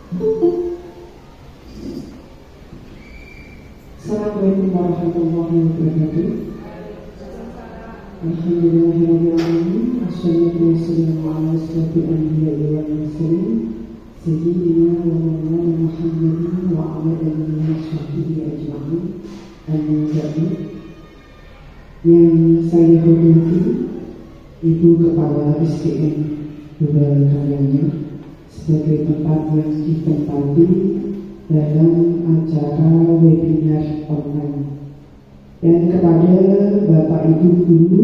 Assalamualaikum warahmatullahi wabarakatuh. Alhamdulillahirrahmanirrahim. Assalatu wassalamu ala asyrafil anbiya'i wal mursalin sayyidina wa maulana Muhammadin wa ala alihi wa sahbihi ajma'in. Amma ba'du. Yang saya hormati Ibu Kepala SDM beberapa kaliannya sebagai tempat yang ditempati dalam acara webinar online, dan kepada Bapak Ibu Guru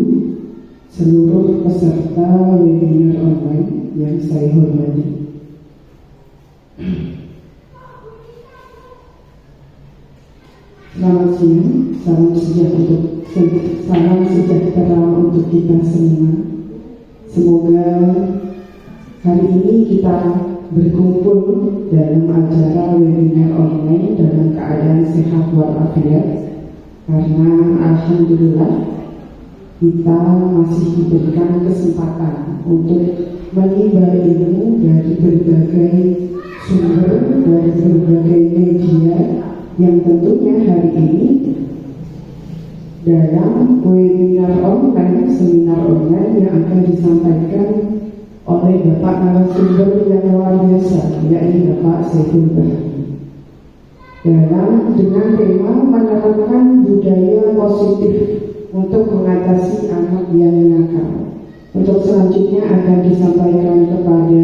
seluruh peserta webinar online yang saya hormati. Selamat siang, salam sejahtera untuk kita semua. Semoga hari ini kita berkumpul dalam acara webinar online dalam keadaan sehat walafiat, karena alhamdulillah kita masih diberikan kesempatan untuk menimba ilmu dari berbagai sumber, dari berbagai media, yang tentunya hari ini dalam webinar online, seminar online yang akan disampaikan oleh Bapak narasumber yang luar biasa, yakni Bapak Saiful Bahri, dengan tema menerapkan budaya positif untuk mengatasi anak yang nakal. Untuk selanjutnya akan disampaikan kepada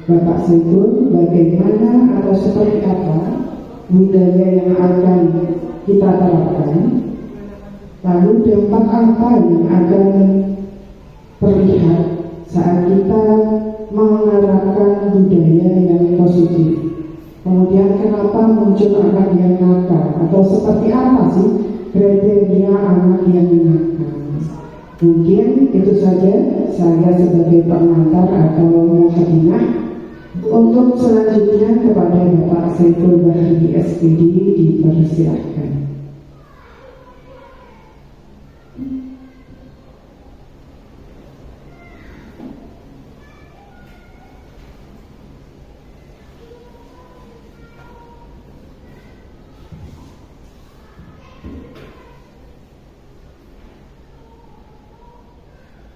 Bapak Saiful bagaimana atau seperti apa budaya yang akan kita terapkan, lalu dampak apa yang akan terlihat saat kita menerapkan budaya yang positif. Kemudian kenapa muncul anak yang nakal, atau seperti apa sih kriteria anak yang nakal. Mungkin itu saja saya sebagai pengantar atau muhadinah. Untuk selanjutnya kepada Bapak Saiful Bahri SPD dipersilahkan.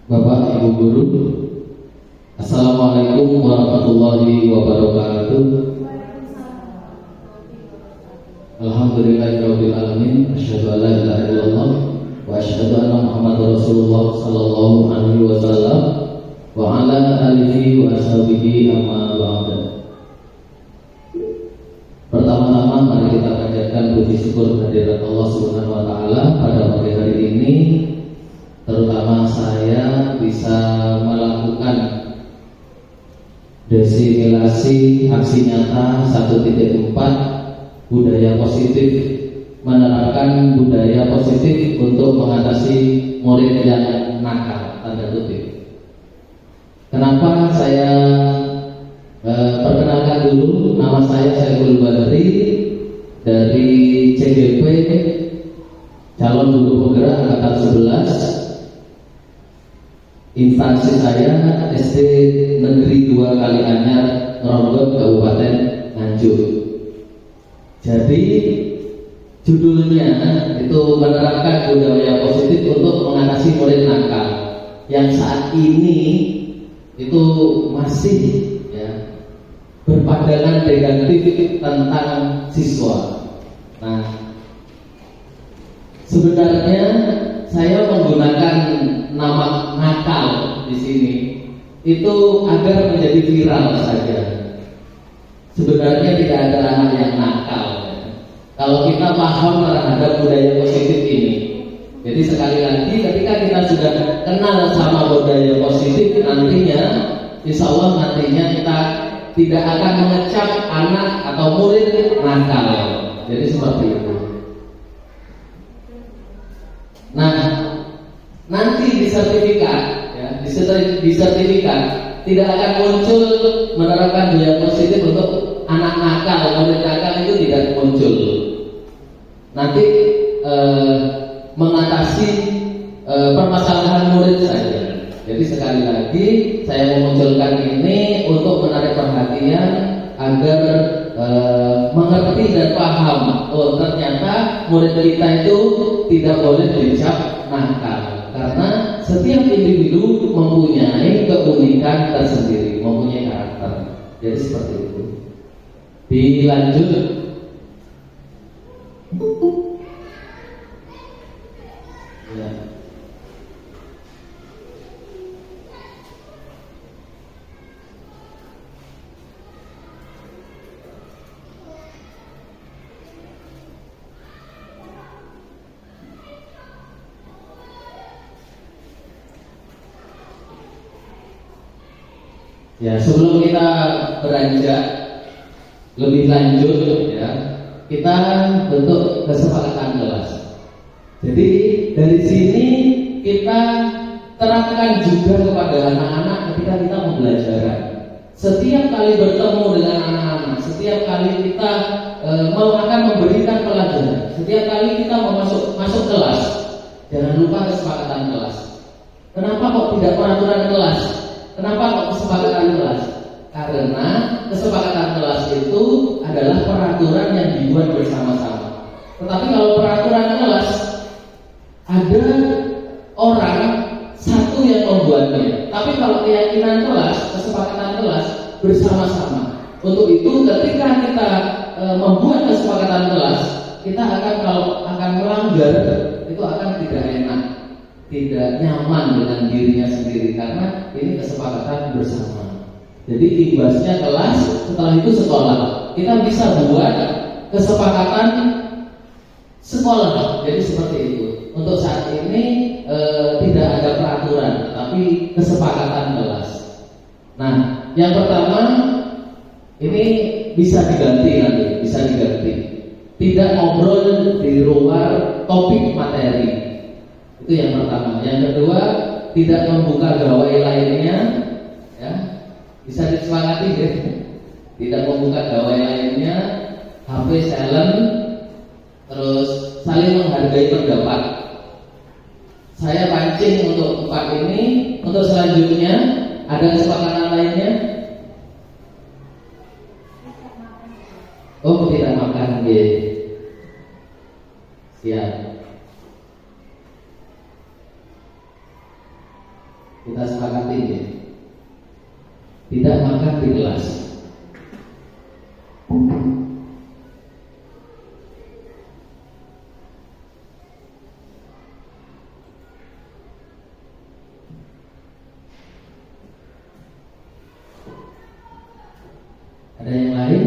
Bapak Ibu Guru, Assalamualaikum warahmatullahi wabarakatuh. Alhamdulillahirabbil alamin, asyhadu an la ilaha illallah wa asyhadu anna Muhammadar Rasulullah sallallahu alaihi wasallam wa ala alihi wa ashabihi amma ba'd. Pertama-tama mari kita panjatkan puji syukur kehadirat Allah Subhanahu wa taala pada pagi hari ini, terutama saya bisa melakukan desimilasi aksi nyata 1.4 budaya positif, menerapkan budaya positif untuk mengatasi murid yang nakal, tanda kutip. Kenapa saya perkenalkan dulu, nama saya Saiful Bahri dari CGP, calon guru penggerak angkatan 11. Instansi saya SD Negeri 2 Kalianyar, Ngeronggot, Kabupaten Nganjuk. Jadi judulnya itu menerapkan budaya positif untuk mengatasi murid nakal, yang saat ini itu masih berpandangan negatif tentang siswa. Nah, sebenarnya saya menggunakan nama nakal di sini itu agar menjadi viral saja. Sebenarnya tidak ada anak yang nakal. Kalau kita paham terhadap budaya positif ini, jadi sekali lagi ketika kita sudah kenal sama budaya positif, nantinya insya Allah nantinya kita tidak akan mengecap anak atau murid nakal. Jadi seperti itu. Nah, nanti di sertifikat, di sertifikat tidak akan muncul menerapkan budaya positif untuk anak nakal, murid nakal itu tidak muncul. Nanti mengatasi permasalahan murid saja. Jadi sekali lagi saya memunculkan ini untuk menarik perhatian agar mengerti dan paham, oh ternyata murid kita itu tidak boleh dicap nakal, karena setiap individu mempunyai keunikan tersendiri, mempunyai karakter. Jadi seperti itu. Dilanjut. Ya. Ya, sebelum kita beranjak lebih lanjut ya, kita bentuk kesepakatan kelas. Jadi dari sini kita terapkan juga kepada anak-anak ketika kita pembelajaran. Setiap kali bertemu dengan anak-anak, setiap kali kita akan memberikan pelajaran, setiap kali kita mau masuk kelas, jangan lupa kesepakatan kelas. Kenapa kok tidak peraturan kelas? Kenapa kok kesepakatan kelas? Karena kesepakatan kelas itu adalah peraturan yang dibuat bersama-sama. Tetapi kalau peraturan kelas, ada orang satu yang membuatnya. Tapi kalau keyakinan kelas, kesepakatan kelas bersama-sama. Untuk itu ketika kita membuat kesepakatan kelas, kita kalau akan melanggar, itu akan tidak enak, tidak nyaman dengan dirinya sendiri, karena ini kesepakatan bersama. Jadi imbasnya kelas, setelah itu sekolah. Kita bisa buat kesepakatan sekolah. Jadi seperti itu. Untuk saat ini tidak ada peraturan, tapi kesepakatan kelas. Nah, yang pertama ini bisa diganti nanti, bisa diganti. Tidak ngobrol di luar topik materi. Itu yang pertama. Yang kedua, tidak membuka gawai lainnya, ya. Bisa disepakati ya. Tidak membuka gawai lainnya, HP silent, terus saling menghargai pendapat. Saya pancing untuk 4 ini. Untuk selanjutnya ada kesepakatan lainnya? Oh, tidak makan ya. Siap. Kita sepakati ya. Tidak makan di kelas. Ada yang lain?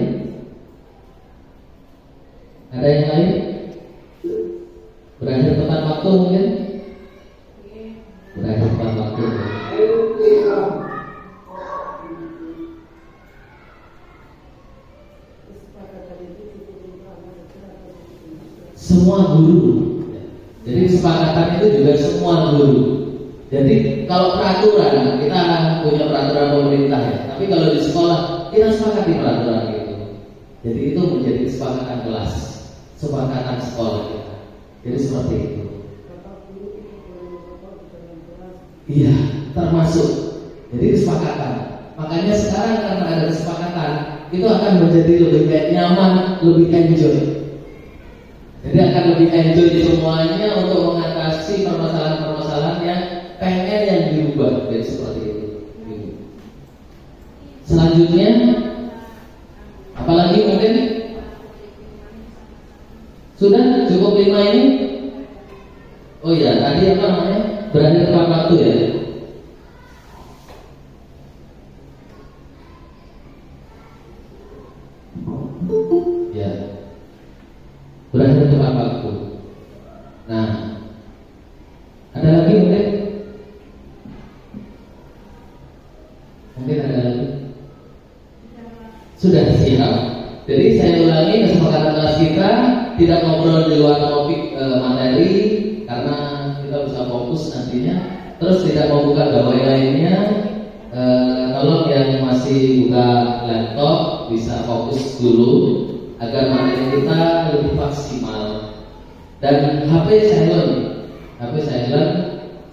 Ada yang lain? Berakhir tepat waktu mungkin? Berakhir tepat waktu. Semua guru. Jadi kesepakatan itu juga semua guru. Jadi kalau peraturan, kita punya peraturan pemerintah ya. Tapi kalau di sekolah kita sepakati peraturan itu. Jadi itu menjadi kesepakatan kelas, kesepakatan sekolah kita. Jadi seperti itu. Iya, termasuk. Jadi kesepakatan. Makanya sekarang karena ada kesepakatan, itu akan menjadi lebih nyaman, lebih enjoy. Jadi akan lebih enjoy semuanya untuk mengatasi permasalahan-permasalahan yang pengen yang diubah. Jadi seperti itu. Selanjutnya, apalagi mungkin sudah cukup 5 ini. Oh ya, tadi apa namanya? Berakhir tepat waktu ya. Ya, berakhir tepat waktu. Nah, ada lagi mungkin? Mungkin ada lagi? Sudah siap. Jadi saya ulangi, kesepakatan kelas kita tidak ngobrol di luar topik materi, karena kita bisa fokus nantinya. Terus tidak membuka gawai lainnya. Tolong yang masih buka laptop bisa fokus dulu agar materi kita lebih maksimal. Dan HP silent,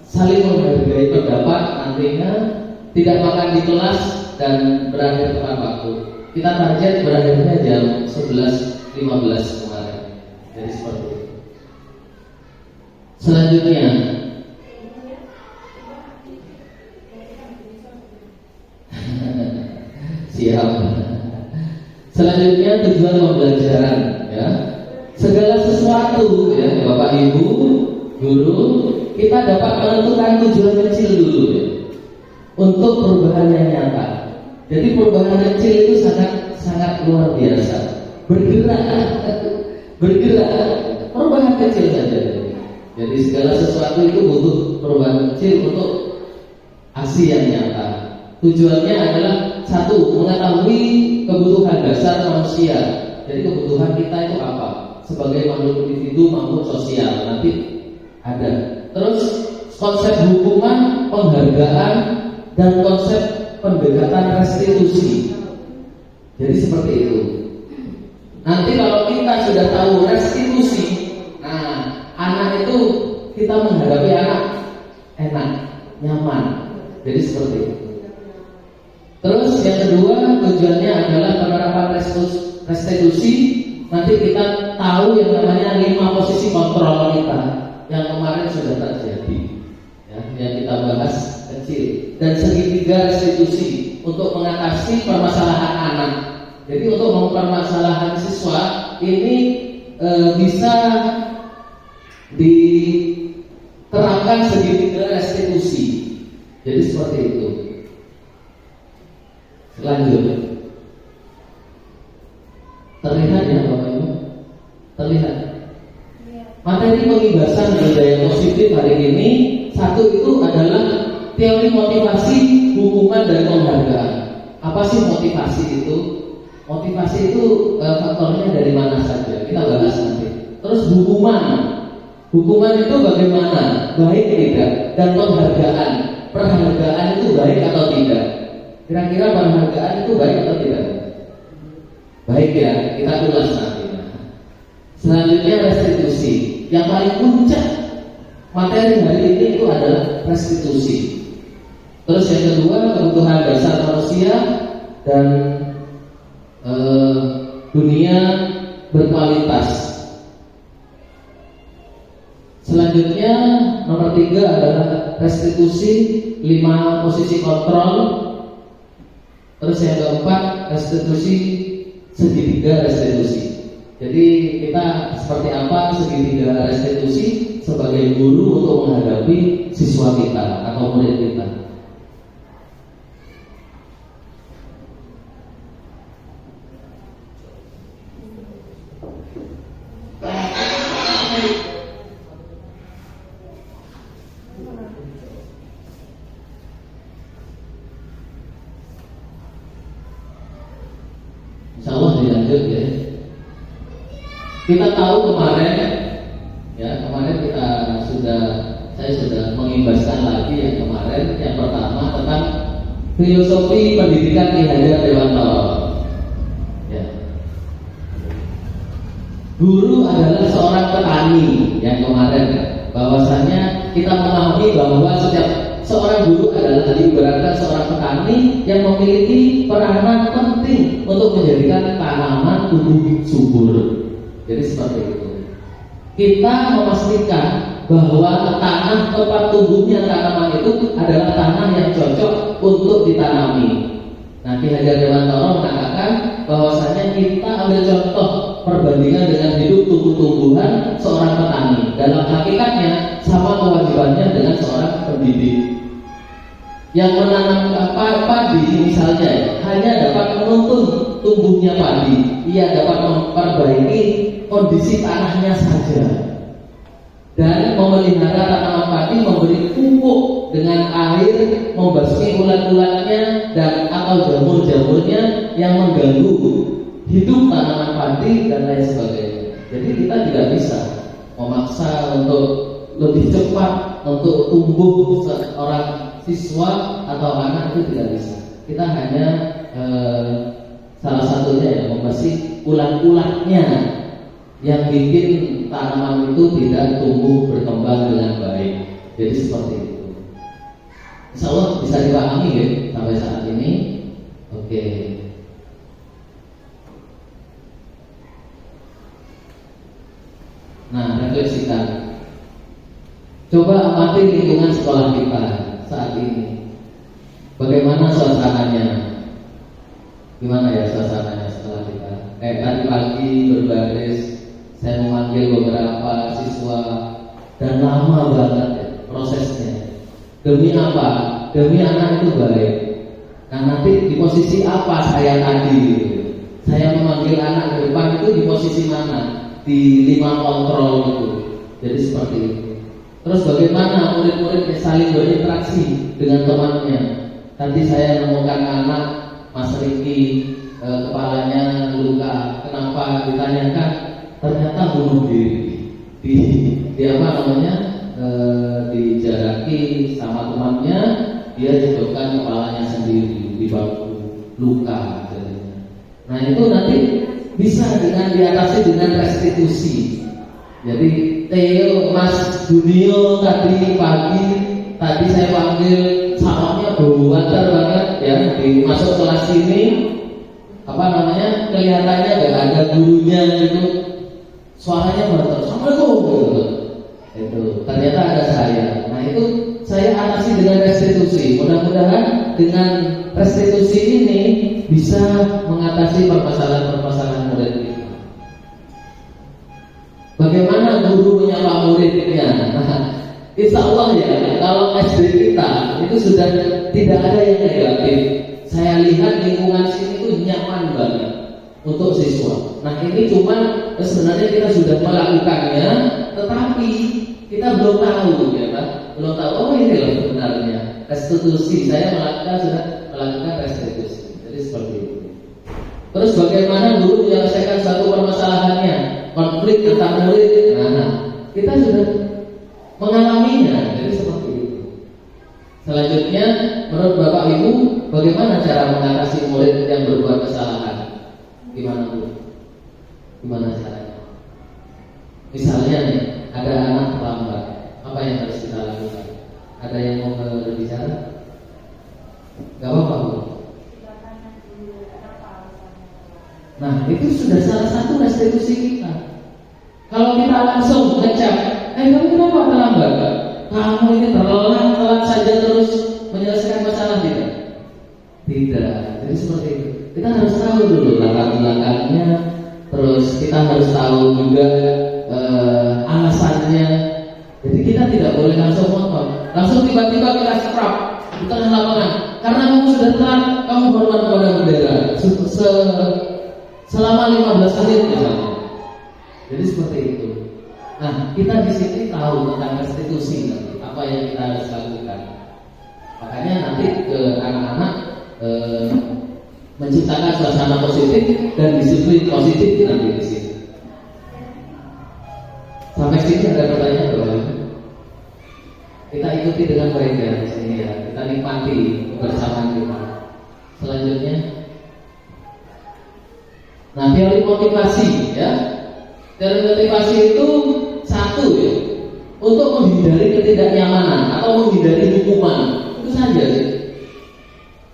saling menghargai pendapat nantinya, tidak makan di kelas dan berakhir tepat waktu. Kita target berakhirnya jam 11.15. 15 kemarin. Jadi seperti itu. Selanjutnya siap. Selanjutnya tujuan pembelajaran, ya. Segala sesuatu, ya, Bapak Ibu, guru, kita dapat menentukan tujuan kecil dulu, ya, untuk perubahan yang nyata. Jadi perubahan kecil itu sangat luar biasa. Bergerak, perubahan kecil saja. Jadi segala sesuatu itu butuh perubahan kecil untuk aksi yang nyata. Tujuannya adalah satu, mengetahui kebutuhan dasar manusia. Jadi kebutuhan kita itu apa? Sebagai makhluk individu maupun sosial nanti ada. Terus konsep hukuman, penghargaan, dan konsep pendekatan restitusi. Jadi seperti itu. Nanti kalau kita sudah tahu restitusi, nah anak itu kita menghadapi anak enak, nyaman. Jadi seperti itu. Terus yang kedua tujuannya adalah penerapan restitusi. Nanti kita tahu yang namanya 5 posisi kontrol kita yang kemarin sudah terjadi, ya, yang kita bahas kecil. Dan segitiga restitusi untuk mengatasi permasalahan anak. Jadi untuk mempermasalahan siswa ini bisa diterapkan segitiga restitusi. Jadi seperti itu. Lanjut. Terlihat ya Bapak Ibu? Terlihat. Materi pembahasan budaya positif hari ini, satu itu adalah teori motivasi, hukuman, dan penghargaan. Apa sih motivasi itu? Motivasi itu faktornya dari mana saja, kita bahas nanti. Terus hukuman itu bagaimana? Baik tidak? Dan perhargaan itu baik atau tidak? Kira-kira penghargaan itu baik atau tidak? Baik ya, kita ulas nanti. Selanjutnya restitusi. Yang paling puncak materi hari ini itu adalah restitusi. Terus yang kedua kebutuhan dasar manusia dan dunia berkualitas. Selanjutnya nomor 3 adalah restitusi, 5 posisi kontrol. Terus yang keempat restitusi, segitiga restitusi. Jadi kita seperti apa segitiga restitusi sebagai guru untuk menghadapi siswa kita atau murid kita. Insyaallah dilanjut ya. Kita tahu kemarin saya sudah mengimbaskan lagi yang kemarin. Yang pertama tentang filosofi pendidikan Ki Hajar Dewantara. Ya. Guru adalah seorang petani yang kemarin, bahwasanya kita memahami bahwa setiap seorang guru adalah ibaratkan seorang petani yang memiliki peranan penting untuk menjadikan tanaman tumbuh subur. Jadi seperti itu. Kita memastikan bahwa tanah tempat tumbuhnya tanaman itu adalah tanah yang cocok untuk ditanami. Nah, Ki Hajar Dewantara mengatakan bahwasanya kita ambil contoh perbandingan dengan hidup tumbuh-tumbuhan seorang petani. Dalam hakikatnya sama kewajibannya dengan seorang pendidik. Yang menanam padi misalnya hanya dapat menuntun tumbuhnya padi, ia dapat memperbaiki kondisi tanahnya saja dan memelihara tanaman padi, memberi pupuk dengan air, membasmi ulat-ulatnya dan atau jamur-jamurnya yang mengganggu hidup tanaman padi dan lain sebagainya. Jadi kita tidak bisa memaksa untuk lebih cepat untuk tumbuh seorang siswa atau anak, itu tidak bisa. Kita hanya salah satunya ya membasmi ulat-ulatnya yang bikin tanaman itu tidak tumbuh berkembang dengan baik. Jadi seperti itu. Insya Allah bisa dipahami ya sampai saat ini. Oke. Nah, refleksikan. Coba amati lingkungan sekolah kita saat ini. Bagaimana suasananya? Gimana ya suasananya sekolah kita? Kayak tadi pagi berbaris, saya memanggil beberapa siswa dan lama banget ya, prosesnya. Demi apa? Demi anak itu baik. Nah, nanti di posisi apa saya tadi? Saya memanggil anak ke depan itu di posisi mana? Di 5 kontrol itu. Jadi seperti itu. Terus bagaimana murid-murid saling berinteraksi dengan temannya? Tadi saya menemukan anak Mas Riki, kepalanya luka. Kenapa? Ditanyakan, ternyata bunuh diri. Di apa namanya? Dijaraki sama temannya, dia jedokkan kepalanya sendiri di bangku, luka. Nah, itu nanti bisa dengan diatasi dengan restitusi. Jadi Theo, Mas Junio tadi pagi, tadi saya panggil salonnya bau water banget ya, di masuk kelas ini apa namanya, kelihatannya gak ada gurunya gitu, suaranya berter, Assalamualaikum gitu. Itu ternyata ada saya. Nah, itu saya atasi dengan restitusi. Mudah-mudahan dengan restitusi ini bisa mengatasi permasalahan-permasalahan murid kita. Bagaimana guru menyapa muridnya? Insya Allah ya, kalau SD kita itu sudah tidak ada yang negatif. Saya lihat lingkungan sini itu nyaman banget untuk siswa. Nah, ini cuma sebenarnya kita sudah melakukannya, tetapi kita belum tahu ya Pak, belum tahu. Oh, ini loh sebenarnya restitusi. Saya sudah melakukan restitusi. Jadi seperti itu. Terus bagaimana guru menyelesaikan suatu permasalahannya, konflik antar murid? Nah, kita sudah mengalaminya. Jadi seperti itu. Selanjutnya, menurut Bapak Ibu, bagaimana cara mengatasi murid yang berbuat kesalahan? Gimana Bu? Gimana caranya? Misalnya nih, ada anak terlambat, apa yang harus kita lakukan? Ada yang mau berbicara? Gak apa-apa Bu. Nah, itu sudah salah satu restitusi kita. Kalau kita langsung ngecap, kamu kenapa terlambat? Kamu ini telat saja terus menyelesaikan masalah tidak? Tidak. Jadi seperti itu. Kita harus tahu dulu latar belakangnya, terus kita harus tahu juga alasannya. Jadi kita tidak boleh langsung motor, langsung tiba-tiba kita scrap di tengah lapangan. Karena kamu sudah telat, kamu hormat kepada bendera selama 15 menit misalnya. Jadi seperti itu. Nah, kita di sini tahu tentang restitusi nanti, apa yang kita harus lakukan. Makanya nanti ke anak-anak menciptakan suasana positif dan disiplin positif nanti di sini. Sampai sini ada pertanyaan belum? Kita ikuti dengan baik ya di sini ya. Kita nikmati kebersamaan kita. Selanjutnya, nah, teori motivasi ya. Teori motivasi itu satu ya, untuk menghindari ketidaknyamanan atau menghindari hukuman. Itu saja sih.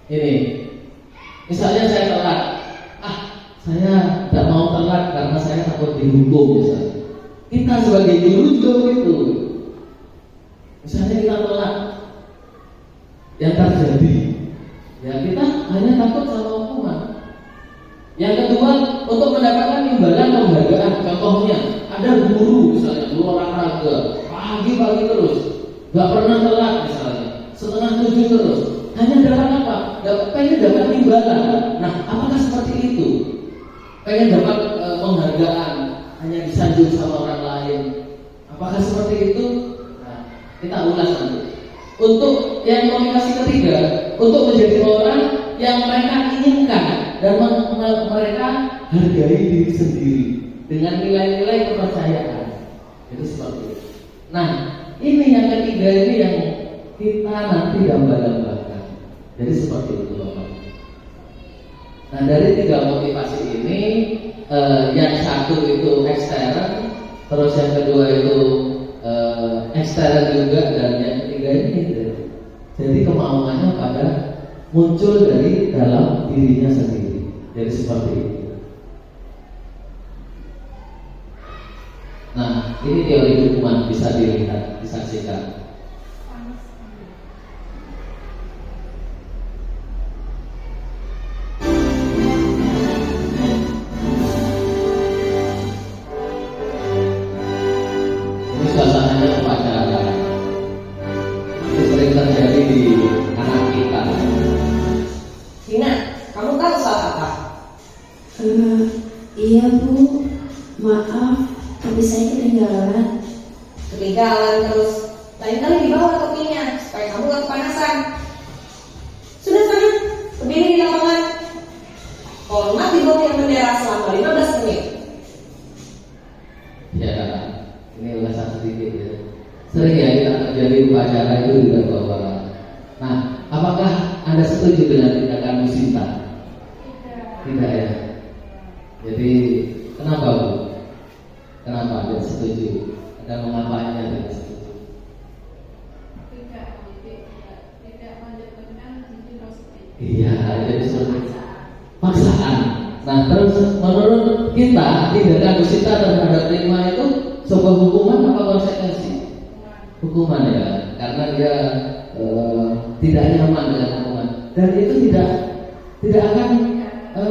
Ini, misalnya saya telat, saya tidak mau telat karena saya takut dihukum misalnya. Kita sebagai guru juga begitu. Misalnya kita telat, yang terjadi, ya kita hanya takut sama hukuman. Yang kedua, untuk mendapatkan imbalan penghargaan. Contohnya, ada guru misalnya, guru olahraga, pagi-pagi terus, gak pernah telat misalnya, 6:30 terus. Hanya dapat apa? Pengen dapat imbalan. Nah, apakah seperti itu? Pengen dapat penghargaan, hanya disanjung sama orang lain. Apakah seperti itu? Nah, kita ulas nanti. Untuk yang motivasi ketiga, untuk menjadi orang yang mereka inginkan dan mereka hargai diri sendiri dengan nilai-nilai kepercayaan. Itu seperti itu. Nah, ini yang ketiga ini yang kita nanti gambar-gambarkan. Jadi seperti itu Bapak. Nah, dari 3 motivasi ini, yang satu itu ekstern, terus yang kedua itu ekstern juga, dan yang ketiga ini jadi kemauannya pada muncul dari dalam dirinya sendiri. Jadi seperti itu. Nah, Ini teori hukuman, bisa dilihat, disaksikan. Ini suasananya upacara. Ini sering terjadi di anak kita. Dina, kamu tahu salah apa? Iya Bu, maaf, tapi saya ketinggalan. Ketinggalan terus. Lain kali dibawa topinya supaya kamu gak kepanasan. Sudah sana, berdiri di lapangan. Hormat di bawah bendera selama 15 menit. Ya, ini ulasan sedikit ya. Sering ya kita terjadi upacara itu juga bahwa. Nah, apakah Anda setuju dengan tindakan Bu Sinta? Tidak ya. Jadi kenapa Bu? Kenapa tidak setuju? Ada mengapanya tidak setuju? Tidak menjadikan Iya, jadi seperti paksaan. Nah, terus menurut kita tindakan Bu Sinta terhadap Rima itu sebuah hukuman apa konsekuensi? Hukuman ya, karena dia tidak nyaman dengan hukuman dan itu tidak akan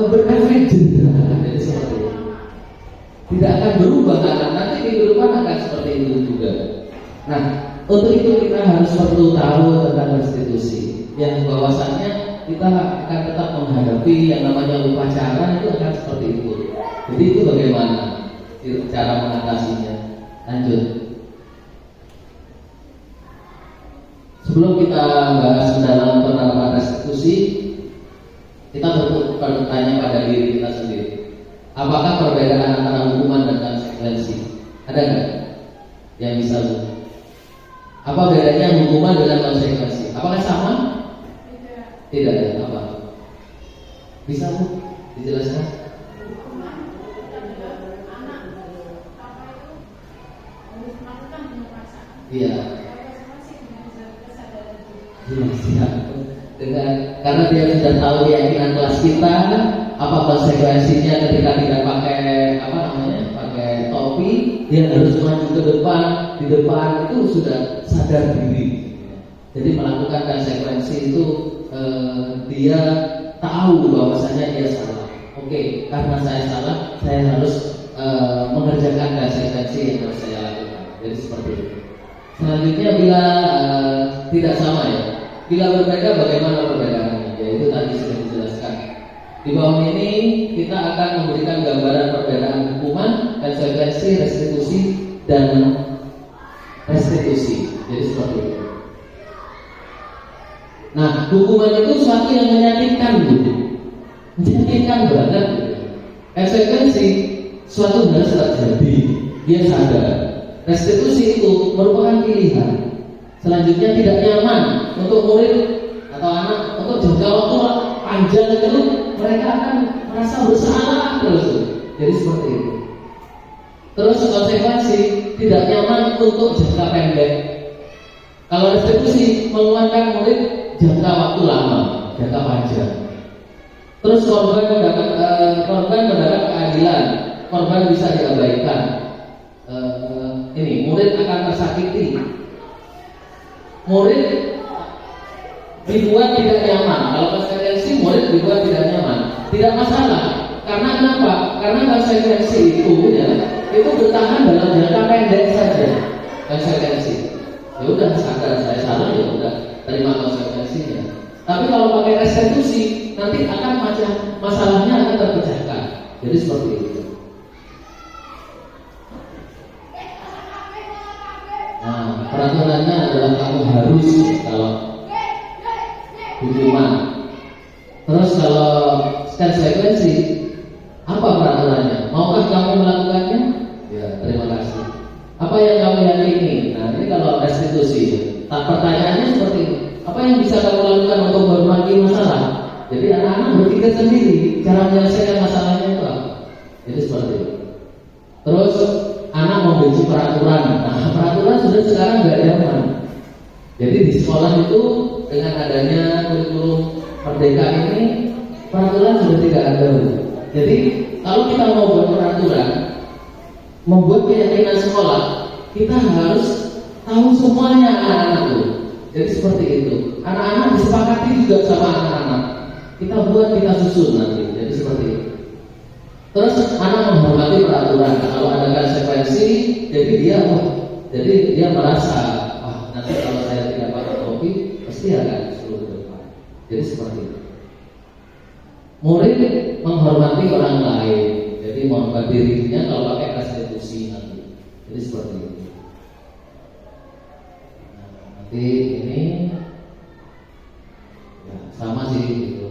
berefek jerah. Jadi seperti itu. Tidak akan berubah, karena nanti minggu depan akan seperti itu juga. Nah, untuk itu kita harus perlu tahu tentang restitusi, yang bahwasannya kita akan tetap menghadapi yang namanya upacara itu akan seperti itu. Jadi itu bagaimana cara mengatasinya? Lanjut. Sebelum kita bahas mendalam penerapan restitusi, kita bertanya pada diri kita sendiri. Apakah perbedaan antara hukuman dan konsekuensi? Ada nggak yang bisa Bu? Apa bedanya hukuman dengan konsekuensi? Apakah sama? Tidak ya. Apa? Bisa Bu dijelaskan? Iya. Karena dia sudah tahu keyakinan kelas kita, apa konsekuensinya ketika tidak pakai topi, dia harus maju ke depan. Di depan itu sudah sadar diri. Jadi melakukan konsekuensi itu dia tahu bahwasanya dia salah. Oke, karena saya salah, saya harus mengerjakan konsekuensi yang harus saya lakukan. Jadi seperti itu. Selanjutnya bila tidak sama ya. Bila berbeda, bagaimana perbedaannya? Yaitu tadi sudah dijelaskan. Di bawah ini kita akan memberikan gambaran perbedaan hukuman, konsekuensi, restitusi, dan restitusi. Jadi seperti itu. Nah, hukuman itu sesuatu yang menyakitkan, menyakitkan banget. Konsekuensi suatu hal terjadi, dia sadar. Restitusi itu merupakan pilihan. Selanjutnya tidak nyaman untuk murid atau anak untuk jangka waktu panjang itu mereka akan merasa bersalah terus. Jadi seperti itu. Terus konsekuensi tidak nyaman untuk jangka pendek. Kalau restitusi menguatkan murid jangka waktu lama, jangka panjang. Terus korban mendapat keadilan, korban bisa diabaikan. Ini murid akan tersakiti. Murid dibuat tidak nyaman. Kalau konsekuensi murid dibuat tidak nyaman, tidak masalah. Karena kenapa? Karena konsekuensi itu bertahan dalam jangka pendek saja. Konsekuensi, ya udah sadar saya salah, ya udah terima konsekuensinya. Tapi kalau pakai restitusi, nanti akan masalahnya akan terpecahkan. Jadi seperti itu. Nah, peraturannya adalah kamu harus kalau hukuman. Terus kalau konsekuensi, apa peraturannya? Maukah kamu melakukannya? Ya, terima kasih. Apa yang kamu yakini? Nah, ini kalau restitusi. Pertanyaannya seperti itu. Apa yang bisa kamu lakukan untuk berbagi masalah? Jadi anak-anak berpikir sendiri cara menyelesaikan masalahnya itu apa? Jadi seperti itu. Terus anak membenci peraturan. Nah, peraturan sudah sekarang nggak zaman. Jadi di sekolah itu dengan adanya kurikulum merdeka ini, peraturan sudah tidak ada. Jadi kalau kita mau buat peraturan, membuat keyakinan sekolah, kita harus tahu semuanya anak-anak itu. Jadi seperti itu. Anak-anak disepakati juga sama anak-anak. Kita buat, kita susun nanti. Jadi seperti itu. Terus anak menghormati peraturan. Kalau ada konsekuensi, jadi dia merasa, nanti kalau saya tidak pakai topi, pasti akan disuruh ke depan. Jadi seperti itu. Murid menghormati orang lain. Jadi menghormati dirinya kalau pakai restitusi nanti. Jadi seperti itu. Nanti ini ya, sama sih gitu.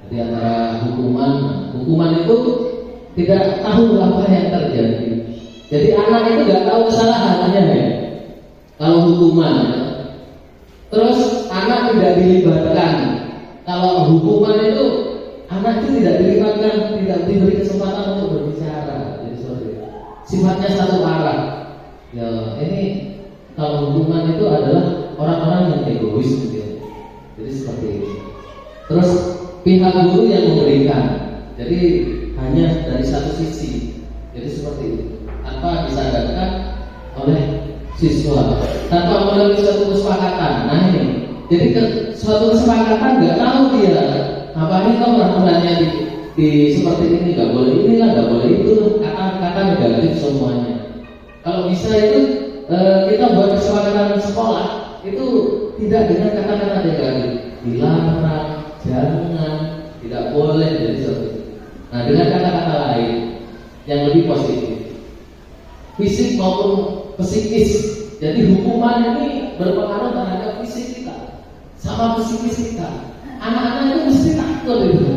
Jadi antara hukuman itu tidak tahu apa yang terjadi. Jadi anak itu nggak tahu kesalahannya ya. Kalau hukuman, terus anak tidak dilibatkan. Kalau hukuman itu anak itu tidak dilibatkan, tidak diberi kesempatan untuk berbicara. Jadi seperti itu. Sifatnya satu arah. Ya ini kalau hukuman itu adalah orang-orang yang egois gitu. Jadi seperti itu. Terus pihak guru yang memberikan. Jadi hanya dari satu sisi. Jadi seperti itu. Tanpa disadarkan oleh siswa, tanpa melalui suatu kesepakatan. Nah ini, jadi suatu kesepakatan nggak tahu dia. Ngapain kau peraturannya di seperti ini, nggak boleh inilah, nggak boleh itu, kata-kata negatif semuanya. Kalau bisa itu kita buat kesepakatan sekolah itu tidak dengan kata-kata negatif, dilarang, jangan, tidak boleh, jadi seperti itu. Nah dengan kata-kata lain yang lebih positif, fisik maupun psikis. Jadi hukuman ini berpengaruh terhadap fisik kita sama psikis kita. Anak-anak itu mesti takut itu.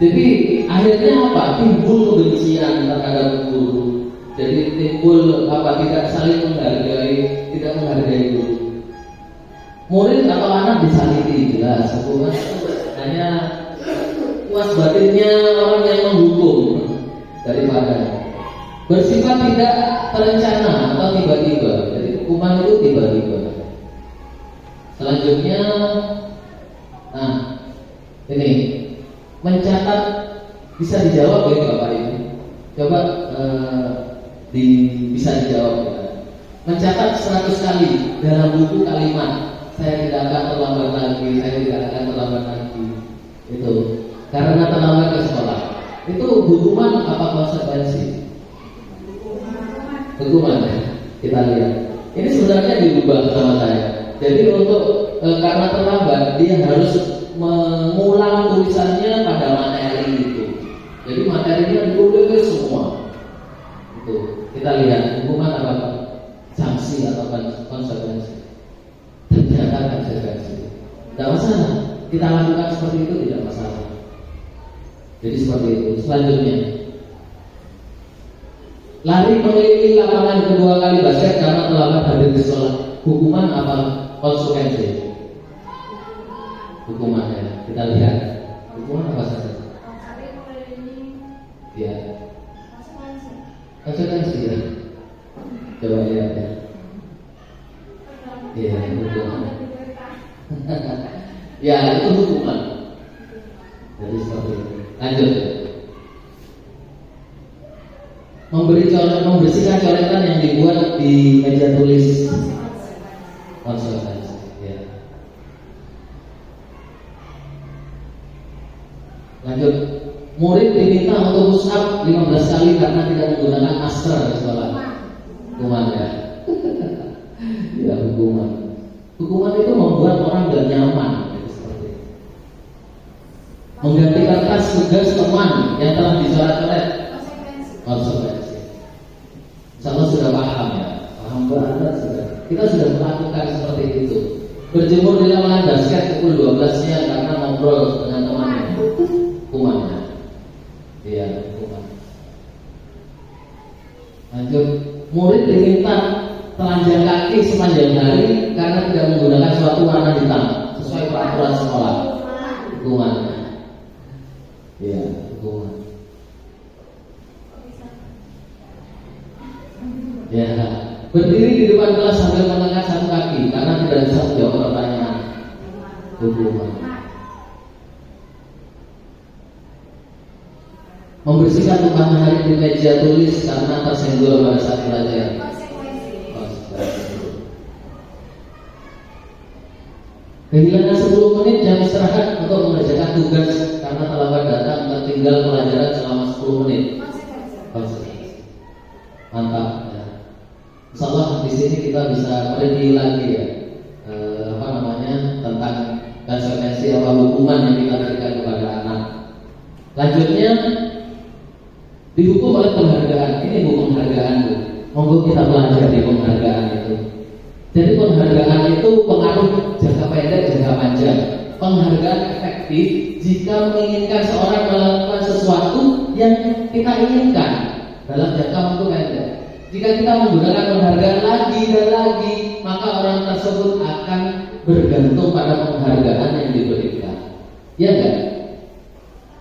Jadi akhirnya apa? Timbul kebencian terhadap guru. Jadi timbul tidak saling menghargai, tidak menghargai guru. Murid atau anak disakiti jelas. Hukuman hanya puas batinnya orang yang menghukum daripada bersifat tidak terencana atau tiba-tiba. Jadi hukuman itu tiba-tiba. Selanjutnya, nah ini mencatat, bisa dijawab ya Bapak Ibu. Coba bisa dijawab ya. Mencatat 100 kali dalam buku kalimat, saya tidak akan terlambat lagi, saya tidak akan terlambat lagi. Itu karena terlambat ke sekolah. Itu hukuman apa konsekuensi? Hukuman ya. Kita lihat. Ini sebenarnya diubah sama saya. Jadi untuk karena terlambat dia harus mengulang tulisannya pada materi itu. Jadi materinya ditulis semua. Itu kita lihat hukuman apa, sanksi atau konsekuensi. Ternyata konsekuensi. Tidak masalah. Kita lakukan seperti itu tidak masalah. Jadi seperti itu. Selanjutnya, lari mengelilingi lapangan kedua kali basket karena terlambat hadir di sekolah. Hukuman apa konsekuensi? Hukumannya kita lihat. Hukuman apa saja? Ya. Konsekuensi ya. Coba lihat ya. Iya, hukuman. Ya itu hukuman. Jadi seperti itu. Lanjut. Membersihkan coretan yang dibuat di meja tulis. Konsekuensi. Ya. Lanjut. Murid diminta untuk push up 15 kali karena tidak menggunakan masker di sekolah. Hukuman ya. Ya hukuman. Hukuman itu membuat orang tidak nyaman. Seperti itu. Mengganti kertas tugas teman yang telah dicoret-coret. Konsekuensi. Sama sudah paham ya, paham banget sudah. Kita sudah melakukan seperti itu. Berjemur di lapangan basket pukul 12 siang karena ngobrol dengan temannya. Hukumannya. Iya, hukuman. Lanjut. Murid diminta telanjang kaki sepanjang hari karena tidak menggunakan suatu warna hitam sesuai peraturan sekolah. Hukumannya. Iya, hukuman. Ya, berdiri di depan kelas sambil mengangkat satu kaki karena tidak bisa menjawab pertanyaan. Hukuman. Membersihkan tumpahan air di meja tulis karena tersenggol pada saat belajar. tinggal pelajaran selama 10 menit. Mantap. Ya. Insya Allah di sini kita bisa review lagi ya, tentang konsekuensi apa hukuman yang kita berikan kepada anak. Lanjutnya dihukum oleh penghargaan. Ini bukan penghargaan, Bu. Monggo kita belajar di penghargaan itu. Jadi penghargaan itu pengaruh jangka pendek, jangka panjang. Penghargaan efektif jika menginginkan seorang melakukan sesuatu yang kita inginkan dalam jangka waktu pendek. Jika kita menggunakan penghargaan lagi dan lagi, maka orang tersebut akan bergantung pada penghargaan yang diberikan. Ya enggak?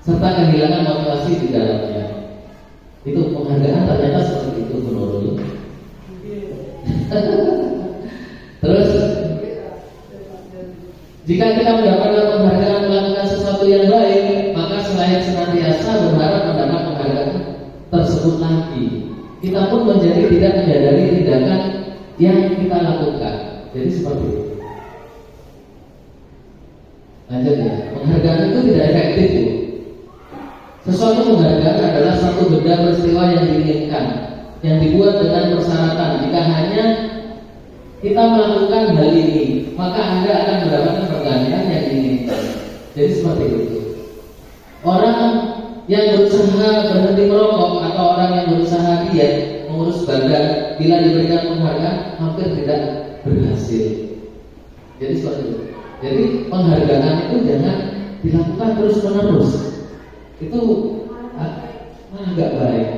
Serta kehilangan motivasi di dalamnya. Itu penghargaan ternyata seperti itu menurut. Terus jika kita mendapatkan penghargaan melakukan sesuatu yang baik, maka selain senantiasa berharap mendapat penghargaan tersebut lagi, kita pun menjadi tidak menyadari tindakan yang kita lakukan. Jadi seperti itu. Lanjut ya. Penghargaan itu tidak efektif, Bu. Sesuatu penghargaan adalah satu benda peristiwa yang diinginkan, yang dibuat dengan persyaratan. Jika hanya kita melakukan hal ini, maka Anda akan mendapatkan penghargaan yang diinginkan. Jadi seperti itu. Orang yang berusaha berhenti merokok atau orang yang berusaha diet, mengurus badan, bila diberikan penghargaan hampir tidak berhasil. Jadi seperti itu. Jadi penghargaan itu jangan dilakukan terus-menerus. Itu agak baik.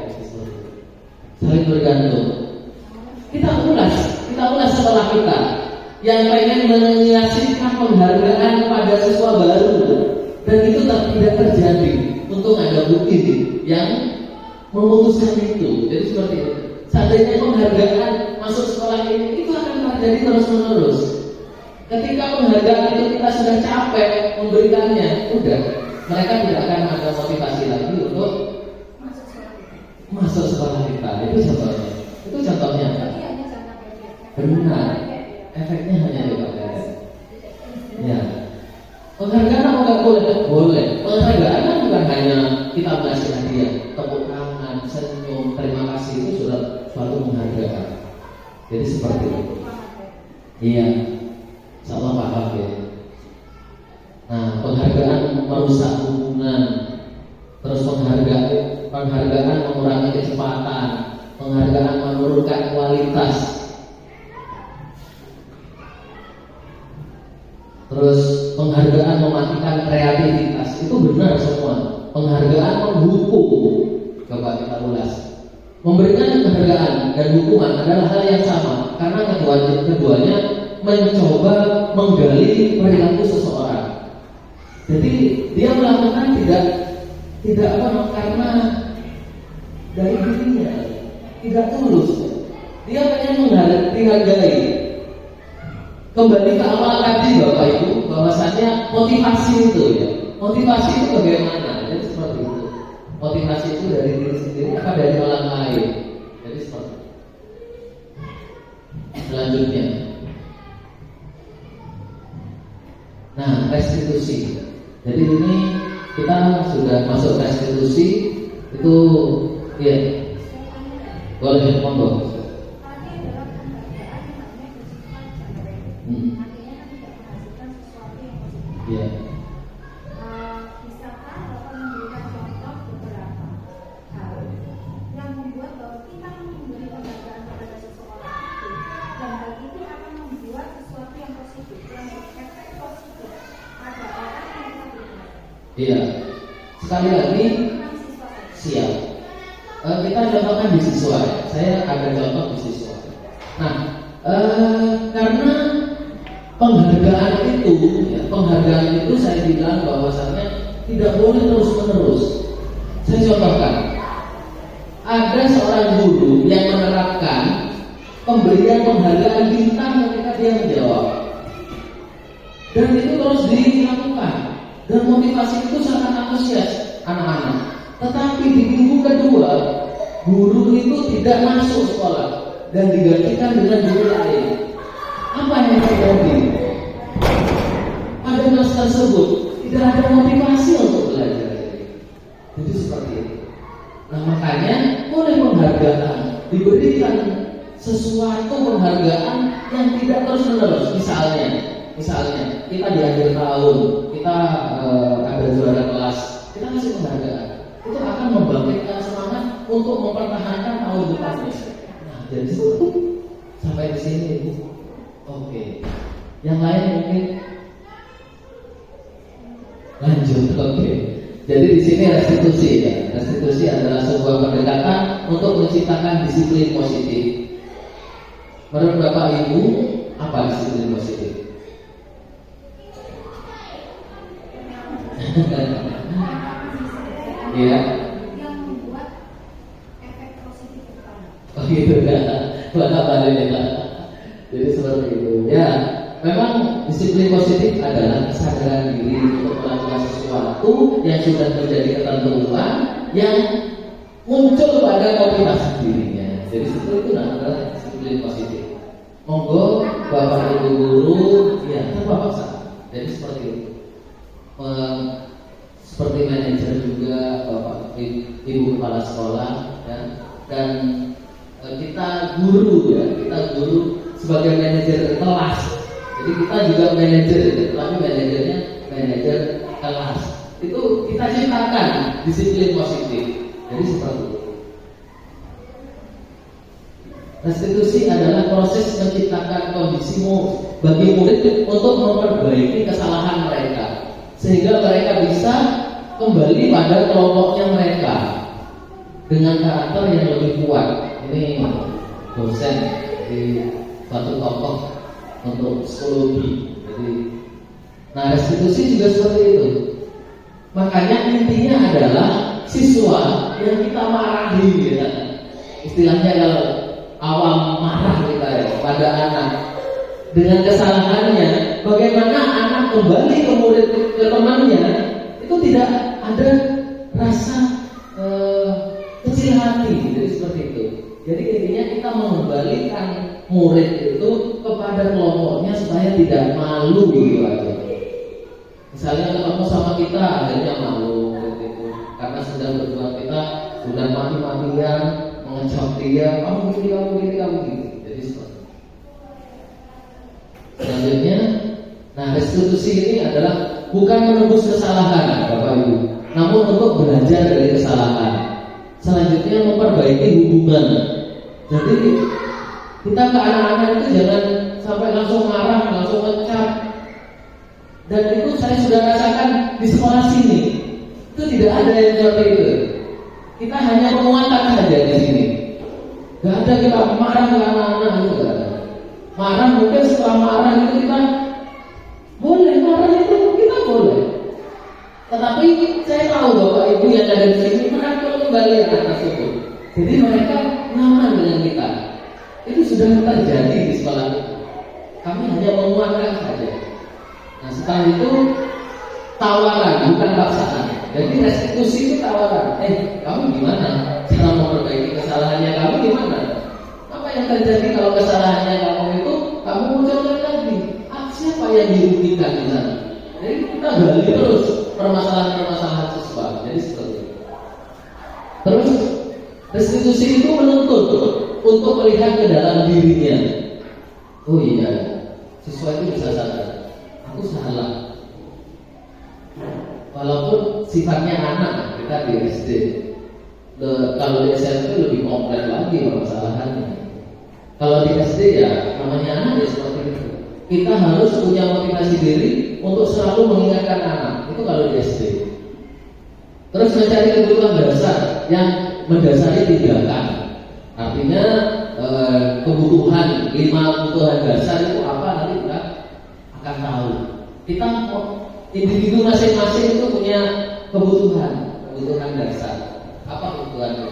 Saling bergantung. Kita ulas setelah kita yang pengen menyaksikan penghargaan pada siswa baru, dan itu tidak terjadi. Untung ada bukti yang memutuskan itu. Jadi seperti itu. Seandainya penghargaan masuk sekolah ini, itu akan terjadi terus-menerus. Ketika penghargaan itu kita sudah capek memberikannya, udah, mereka tidak akan ada motivasi lagi untuk masuk sekolah kita. Itu contohnya. Itu contohnya. Benar. Efeknya hanya di bagian. Ya. Penghargaan apa nggak boleh? Boleh. Penghargaan kan bukan hanya kita kasih hadiah, tepuk tangan, senyum, terima kasih, itu sudah suatu penghargaan. Jadi seperti itu. Iya. Insyaallah paham ya. Nah, penghargaan merusak hubungan. Terus penghargaan mengurangi kecepatan, penghargaan menurunkan kualitas. Terus penghargaan mematikan kreativitas. Itu benar semua. Penghargaan menghukum. Coba kita ulas. Memberikan penghargaan dan hukuman adalah hal yang sama, karena keduanya mencoba menggali perilaku seseorang. Jadi dia melakukan tidak karena dari dirinya, tidak tulus. Dia pengen dihargai. Kembali ke awal tadi Bapak Ibu, bahwasannya motivasi itu ya. Motivasi itu bagaimana? Jadi seperti itu. Motivasi itu dari diri sendiri apa dari orang lain? Jadi seperti itu. Selanjutnya. Nah, restitusi. Jadi ini kita sudah masuk restitusi. Itu ya. Boleh monggo. Ya. Misalkan Bapak memberikan contoh beberapa hal yang membuat bahwa kita memberi penghargaan kepada seseorang itu, dan hal itu akan membuat sesuatu yang positif, yang berefek positif pada orang yang kita berikan. Iya. Sekali lagi, siap. Kita contohkan di siswa. Saya ada contoh di siswa. Nah, karena penghargaan itu saya bilang bahwasannya tidak boleh terus-menerus. Saya contohkan, ada seorang guru yang menerapkan pemberian penghargaan bintang ketika dia menjawab, dan itu terus dilakukan, dan motivasi itu sangat antusias anak-anak. Tetapi di minggu kedua, guru itu tidak masuk sekolah dan digantikan dengan guru lain. Apa yang terjadi? Pada kelas tersebut tidak ada motivasi untuk belajar. Jadi Nah makanya oleh penghargaan diberikan sesuatu penghargaan yang tidak terus menerus. Misalnya kita di akhir tahun kita ada juara kelas, kita kasih penghargaan, itu akan membangkitkan semangat untuk mempertahankan tahun depannya. Nah jadi sampai di sini Bu. Oke. Yang lain mungkin lanjut. Oke. Jadi di sini restitusi ya. Restitusi adalah sebuah pendekatan untuk menciptakan disiplin positif. Menurut Bapak Ibu, apa disiplin positif? Iya. Yang membuat efek positif kepada. Oh gitu ya. Bapak balik ya. Jadi seperti itu. Ya, memang disiplin positif adalah kesadaran diri untuk melakukan sesuatu yang sudah menjadi ketentuan yang muncul pada motivasi dirinya. Jadi seperti itu adalah disiplin positif. Monggo Bapak Ibu guru, ya tanpa paksa. Jadi seperti itu. Seperti manajer juga Bapak Ibu kepala sekolah ya. Dan kita guru ya, kita guru sebagai manajer kelas. Jadi kita juga manajer, tapi manajernya manajer kelas. Itu kita ciptakan disiplin positif. Jadi seperti itu. Restitusi adalah proses menciptakan kondisi bagi murid untuk memperbaiki kesalahan mereka, sehingga mereka bisa kembali pada kelompoknya mereka dengan karakter yang lebih kuat. Ini dosen di satu tokoh untuk psikologi. Jadi, nah restitusi juga seperti itu. Makanya intinya adalah siswa yang kita marahi, ya. Istilahnya kalau awam marah kita ya pada anak dengan kesalahannya, bagaimana anak kembali ke murid ke temannya itu tidak ada rasa kecil hati. Jadi seperti itu. Jadi intinya kita mengembalikan murid itu kepada kelompoknya supaya tidak malu gitu aja. Misalnya ketemu sama kita akhirnya malu gitu, karena sedang berbuat kita sudah mati-matian mengecap dia, kamu gini. Jadi seperti itu. Selanjutnya, nah restitusi ini adalah bukan menembus kesalahan Bapak Ibu, namun untuk belajar dari kesalahan. Selanjutnya memperbaiki hubungan. Jadi kita ke anak-anak itu jangan sampai langsung marah, langsung ngecap. Dan itu saya sudah rasakan di sekolah sini. Itu tidak ada yang seperti itu. Kita hanya menguatkan saja di sini. Gak ada kita marah ke anak-anak itu gak ada. Marah mungkin setelah marah itu kita boleh marah itu kita boleh. Tetapi saya tahu Bapak Ibu yang ada di sini merangkul kembali anak tersebut. Jadi mereka nyaman dengan kita. Itu sudah terjadi di sekolah itu. Kami hanya menguatkan saja. Nah setelah itu tawaran bukan paksaan. Jadi restitusi itu tawaran. Kamu gimana? Cara memperbaiki kesalahannya kamu gimana? Apa yang terjadi kalau kesalahannya kamu itu kamu munculkan lagi? Siapa yang dirugikan di sana? Jadi kita gali terus permasalahan-permasalahan siswa. Jadi seperti itu. Terus restitusi itu menuntut untuk melihat ke dalam dirinya. Oh iya, siswa itu bisa sadar. Aku salah. Walaupun sifatnya anak, kita di SD. Kalau di SMP lebih kompleks lagi permasalahannya. Kalau di SD ya namanya anak ya seperti itu. Kita harus punya motivasi diri untuk selalu mengingatkan anak. Itu kalau di SD. Terus mencari kebutuhan dasar yang mendasari tindakan. Artinya kebutuhan 5 kebutuhan dasar itu apa nanti kita akan tahu. Kita individu masing-masing itu punya kebutuhan dasar. Apa kebutuhannya?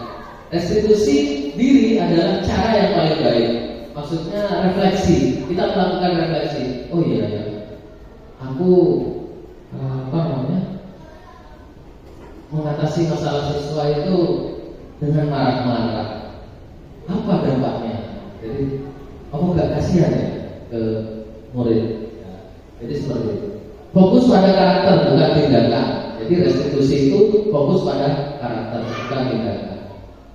Restitusi diri adalah cara yang paling baik. Maksudnya refleksi. Kita melakukan refleksi. Oh iya ya, aku mengatasi masalah siswa itu dengan marah-marah. Apa dampaknya? Jadi aku gak kasihan ya ke murid. Jadi seperti itu. Fokus pada karakter bukan tindakan. Jadi restitusi itu fokus pada karakter bukan tindakan.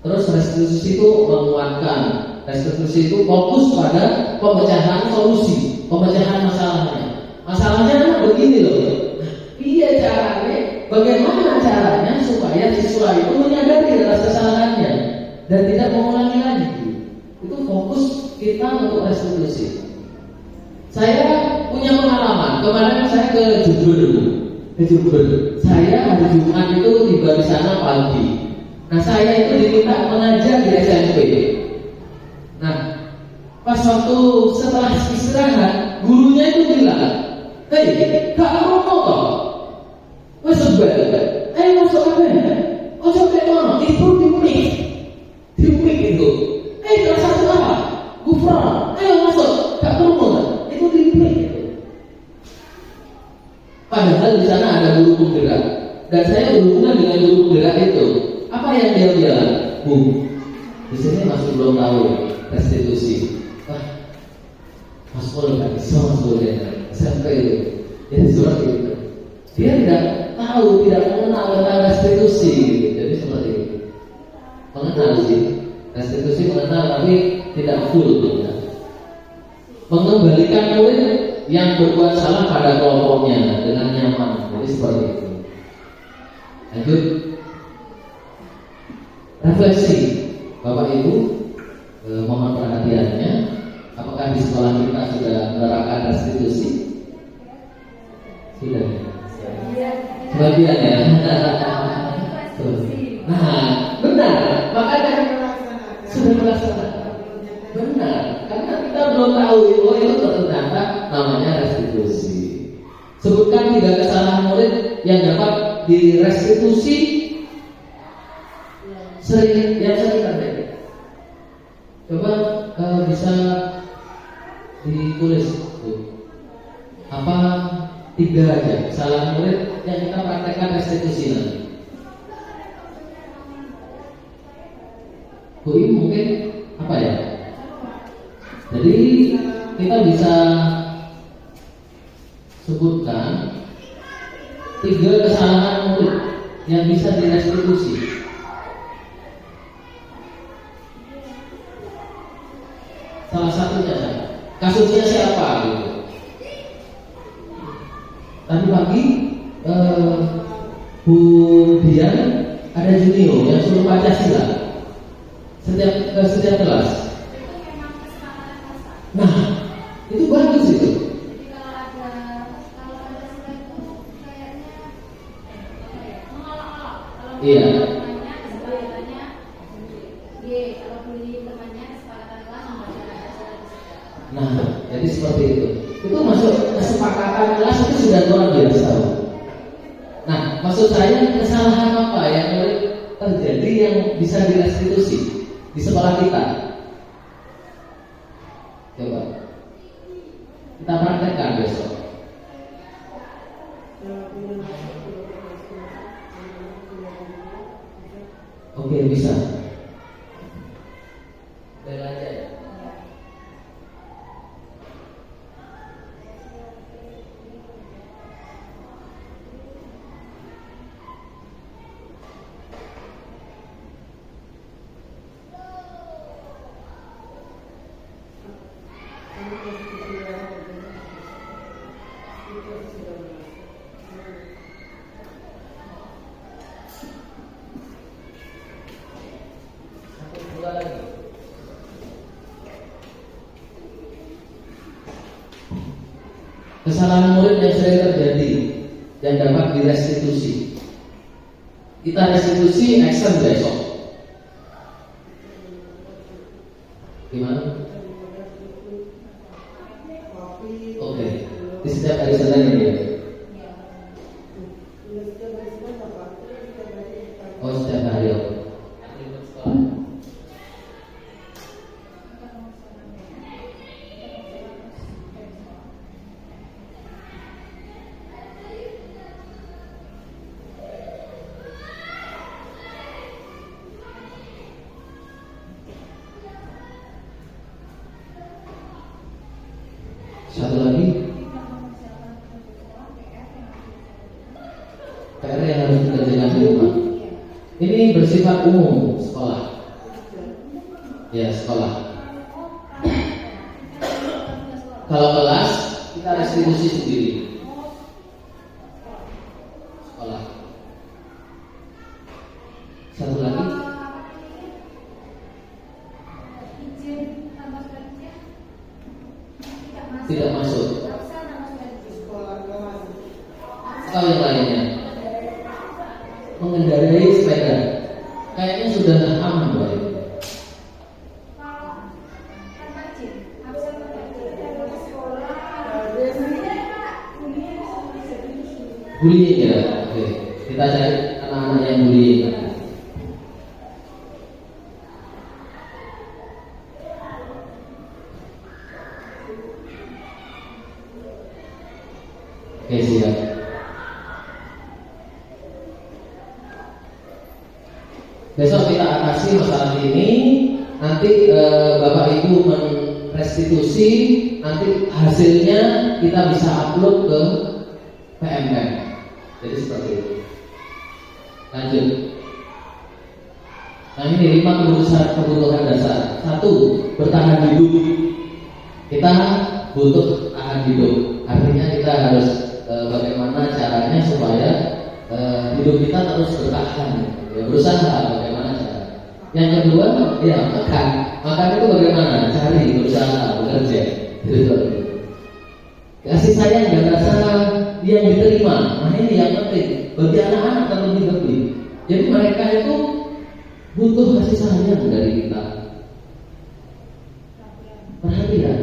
Terus restitusi itu menguatkan. Restitusi itu fokus pada pemecahan solusi, pemecahan masalahnya. Masalahnya begini loh. Iya caranya, bagaimana caranya supaya siswa itu menyadari atas kesalahannya dan tidak mengulangi lagi. Itu fokus kita untuk restitusi. Saya punya pengalaman. Kemarin saya ke Jember. Saya hari Jumat itu tiba di sana pagi. Nah, saya itu diminta mengajar di SMP. Nah, pas waktu setelah istirahat, gurunya itu bilang, "Hei, gak apa-apa toh? Wes sebel. Masuk apa? Oh, coba mana? Itu dimik itu. Kelas satu apa? Gufron. Masuk. Gak perlu. Itu dimik itu." Padahal di sana ada guru penggerak dan saya berhubungan dengan guru penggerak itu. Apa yang dia bilang? Bu, di sini masih belum tahu restitusi. Masuk lagi, masuk SMP itu. Jadi seperti itu. Dia tidak tahu, tidak mengenal tentang restitusi. Gitu. Jadi seperti itu. Mengenal sih, restitusi mengenal tapi tidak full. Gitu. Mengembalikan murid yang berbuat salah pada kelompoknya dengan nyaman. Jadi seperti itu. Lanjut. Refleksi, Bapak Ibu, mohon perhatiannya. Apakah di sekolah kita sudah menerapkan restitusi? Sudah. Sebagian ya. Nah, benar. Makanya sudah melaksanakan. Benar. Karena kita belum tahu itu ternyata namanya restitusi. Sebutkan 3 kesalahan murid yang dapat direstitusi. Sering terjadi. Coba bisa ditulis apa 3 aja kesalahan murid yang kita praktekkan restitusi nanti. Bu Im mungkin apa ya? Jadi kita bisa sebutkan 3 kesalahan murid yang bisa direstitusi. Salah satunya kasusnya siapa gitu. Tadi pagi Bu Dian ada junior yang suruh Pancasila setiap kelas. Nah, itu bagus itu. Kalau ada sila itu kayaknya mengolok-olok. Kalau Iya. temannya kesepakatannya kalau beli temannya kesepakatan kelas membaca. Nah, jadi seperti itu. Itu masuk kesepakatan kelas itu sudah luar biasa. Nah, maksud saya kesalahan apa yang terjadi yang bisa direstitusi di sekolah kita? Coba kita praktekkan besok. Oke, bisa. Belajar. Kesalahan murid yang sering terjadi dan dapat direstitusi. Kita restitusi action besok. Gimana? Oke. Di setiap hari Senin ini ya. Oh, setiap hari ya. Satu lagi, PR yang harus dikerjakan di rumah. Ini bersifat umum sekolah. Ya, sekolah. Kalau kelas kita restitusi sendiri. Sekolah. Satu lagi. Tidak masuk. Atau yang lainnya. Mengendarai sepeda. Kayaknya sudah aman, Pak. Bullying ya, oke. Kita cari anak-anak yang bullying. Oke, siap. Besok kita atasi masalah ini. Nanti Bapak Ibu merestitusi. Nanti hasilnya kita bisa upload ke PMM. Jadi seperti itu. Lanjut. Nah, ini 5 kebutuhan dasar. 1, bertahan hidup. Kita butuh tahan hidup. Artinya kita harus bagaimana caranya supaya hidup kita terus bertahan. Ya, berusaha bagaimana cara. Yang kedua, ya makan. Makan itu bagaimana? Cari, berusaha, bekerja. Gitu. Kasih sayang dan rasa yang diterima. Nah, ini yang penting bagi anak-anak terlebih. Jadi mereka itu butuh kasih sayang dari kita. Perhatian,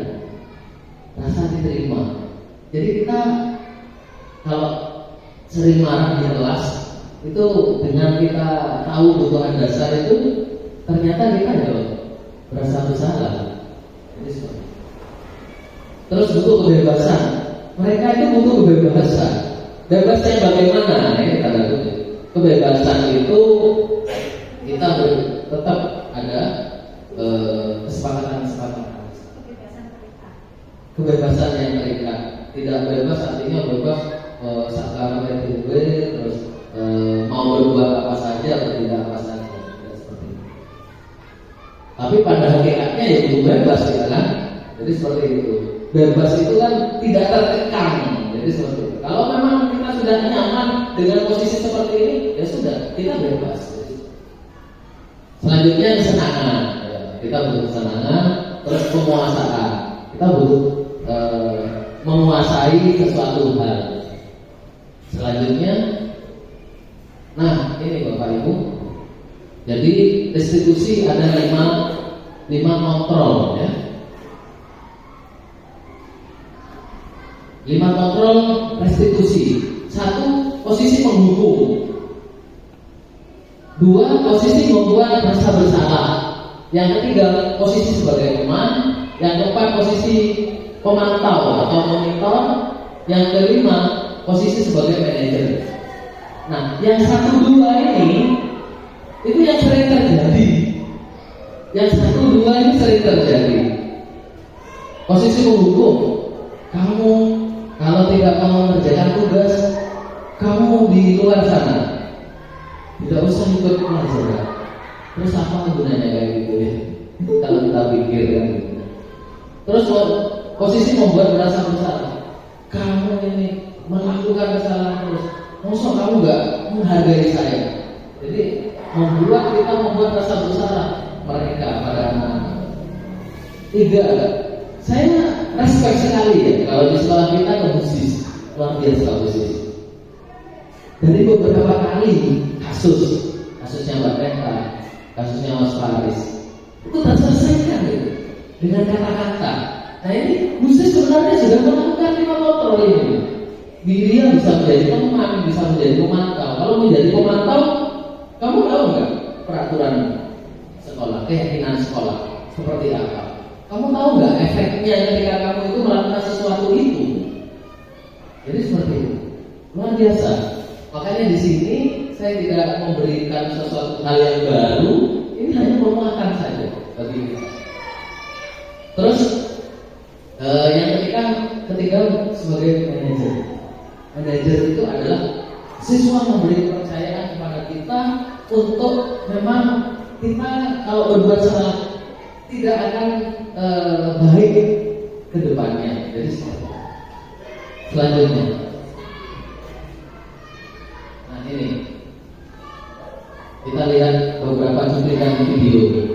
rasa diterima. Jadi kita kalau sering marah di kelas itu dengan kita tahu kebutuhan dasar itu ternyata kita ya berasa bersalah. Terus butuh kebebasan. Mereka itu butuh kebebasan. Bebasnya bagaimana? Ini tanda kutip. Kebebasan itu kita tetap ada kesepakatan. Kebebasan yang terikat. Tidak bebas artinya bebas saklar terus mau berbuat apa saja atau tidak apa saja. Tidak seperti itu. Tapi pada hakikatnya ya itu bebas ya kan. Jadi seperti itu. Bebas itu kan tidak tertekan. Jadi seperti itu. Kalau memang kita sudah nyaman dengan posisi seperti ini, ya sudah, kita bebas. Selanjutnya kesenangan. Ya, kita butuh kesenangan, terus penguasaan. Kita butuh menguasai sesuatu hal. Selanjutnya, nah ini Bapak Ibu. Jadi restitusi ada 5 kontrol ya. 5 kontrol restitusi. 1, posisi menghukum. 2, posisi membuat merasa bersalah. Yang ketiga, posisi sebagai teman. Yang keempat, posisi pemantau atau monitor. Yang kelima, posisi sebagai manajer. Nah, yang 1, 2 ini itu yang sering terjadi. Yang 1, 2 ini sering terjadi. Posisi menghukum. Kamu kalau tidak mau mengerjakan tugas, kamu di luar sana, tidak usah ikut pelajaran. Terus apa gunanya kayak gitu ya? Kalau kita pikirkan gitu. Terus posisi membuat merasa bersalah. Kamu ini melakukan kesalahan terus. Maksud kamu nggak menghargai saya? Jadi membuat rasa bersalah mereka pada anak-anak. 3, saya respect sekali ya kalau di sekolah kita ada khusus, luar biasa khusus. Dari beberapa kali kasusnya Mbak Penta, kasusnya Mas Faris, itu terselesaikan gitu, dengan kata-kata. Nah ini khusus sebenarnya sudah melakukan 5 kontrol ini. Dia bisa menjadi teman, bisa menjadi pemantau. Kalau menjadi pemantau, kamu tahu nggak peraturan sekolah, keyakinan sekolah seperti apa? Kamu tahu nggak efeknya ketika kamu itu melakukan sesuatu itu? Jadi seperti itu, luar biasa. Makanya di sini saya tidak memberikan sesuatu hal yang baru. Ini hanya penguatan saja bagi kita. Terus yang ketiga sebagai manajer. Manajer itu adalah siswa memberi kepercayaan kepada kita untuk memang kita kalau berbuat salah tidak akan baik ke depannya. Jadi selanjutnya, nah ini kita lihat beberapa cuplikan video.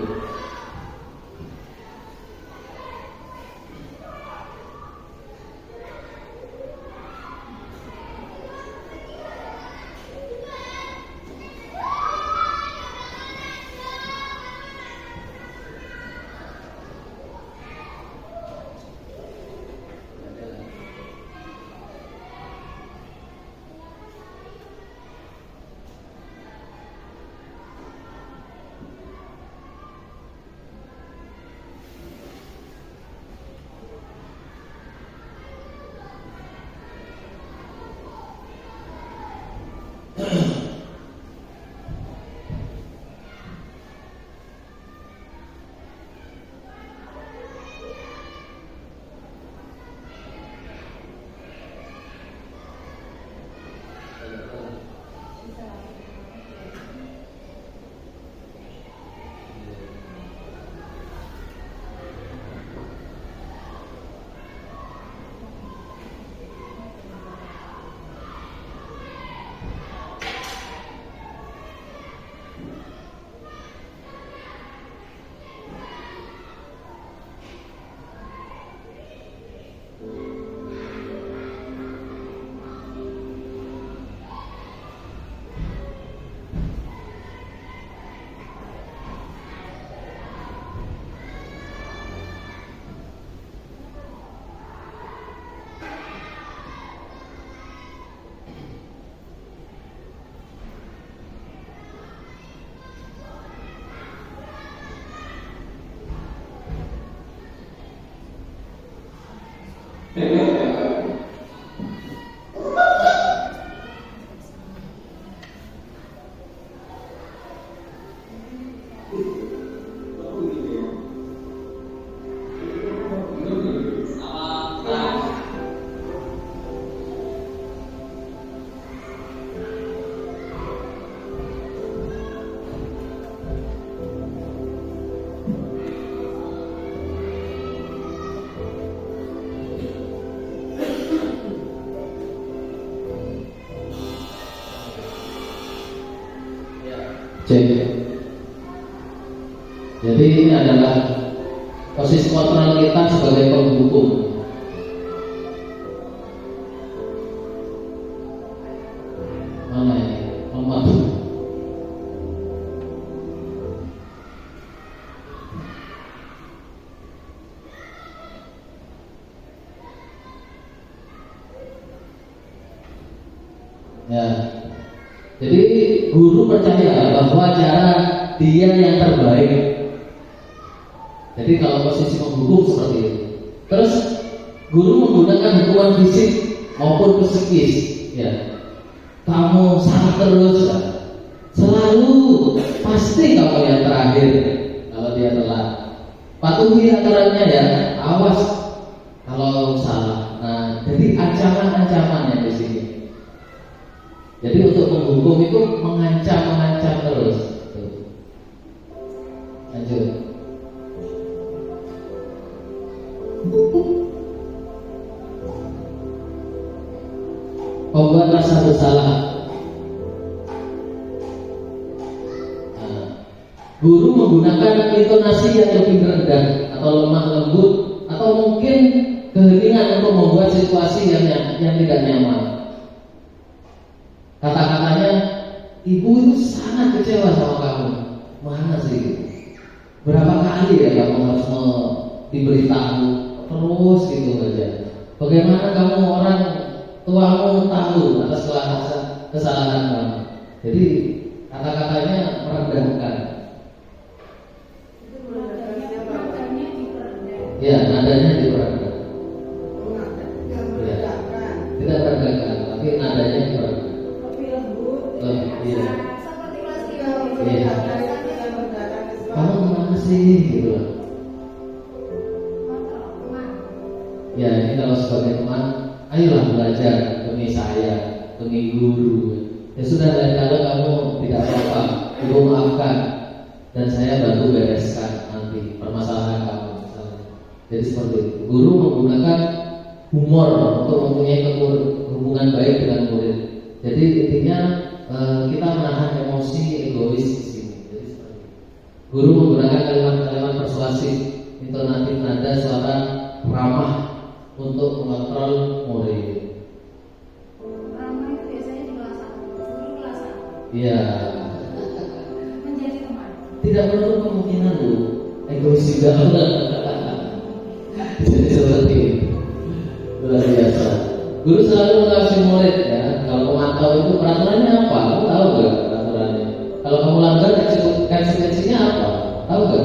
Cek. Jadi ini adalah posisi kontrol kita sebagai penghukum. Mana ini? Nomor. Ya. Jadi guru percaya bahwa cara dia yang terbaik. Jadi kalau posisi menghukum seperti itu. Terus guru menggunakan hukuman fisik maupun psikis. Ya, kamu salah terus, ya. Selalu pasti kamu yang terakhir kalau dia telat. Patuhi aturannya ya, awas kalau salah. Nah, jadi ancaman-ancamannya di sini. Jadi untuk menghukum itu mengancam terus. Lanjut. Pembuat rasa bersalah. Nah, guru menggunakan intonasi yang lebih rendah atau lemah lembut atau mungkin keheningan untuk membuat situasi yang tidak nyaman. Kata-katanya, ibu itu sangat kecewa sama kamu. Mana sih? Berapa kali ya kamu harus diberitahu terus gitu aja. Bagaimana kamu orang tuamu tahu atas kesalahan kamu. Jadi kata-katanya merendahkan. Ya, nadanya diperendahkan. Ya. Tidak merendahkan, tapi nadanya diperendahkan. Iya. Iya. Kamu kemana sih gitu loh. Ya, ini kalau sebagai teman, ayolah belajar demi saya, demi guru. Ya sudah, dan kalau kamu tidak apa-apa, ibu maafkan dan saya bantu bereskan nanti permasalahan Jadi seperti itu. Guru menggunakan humor untuk mempunyai hubungan baik dengan murid. Jadi intinya kita menahan emosi egois di sini. Jadi seperti itu. Guru menggunakan kalimat-kalimat persuasif, intonatif, nada, suara ramah untuk mengontrol murid. Ramah itu biasanya di kelas 1, guru kelas 1. Iya. Menjadi teman. Tidak menutup kemungkinan Bu, egois juga. Jadi seperti itu. Luar biasa. Guru selalu mengawasi murid ya. Kalau pemantau itu peraturannya apa? Kamu tahu nggak peraturannya? Kalau kamu langgar konsekuensinya apa? Tahu nggak?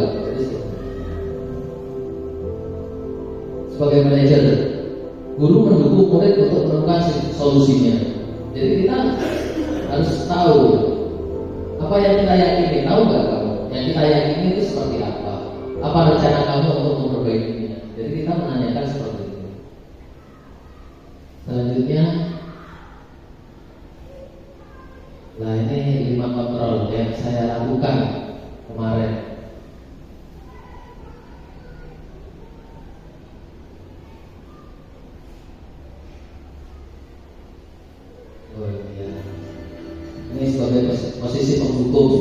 Sebagai manajer, guru mendukung murid untuk menemukan solusinya. Jadi kita harus tahu apa yang kita yakini. Tahu nggak kamu? Yang kita yakini itu seperti apa? Apa rencana kamu untuk memperbaikinya? Jadi kita menanyakan seperti itu. Selanjutnya, nah ini 5 kontrol yang saya lakukan kemarin. Oh iya, ini sebagai posisi pendukung.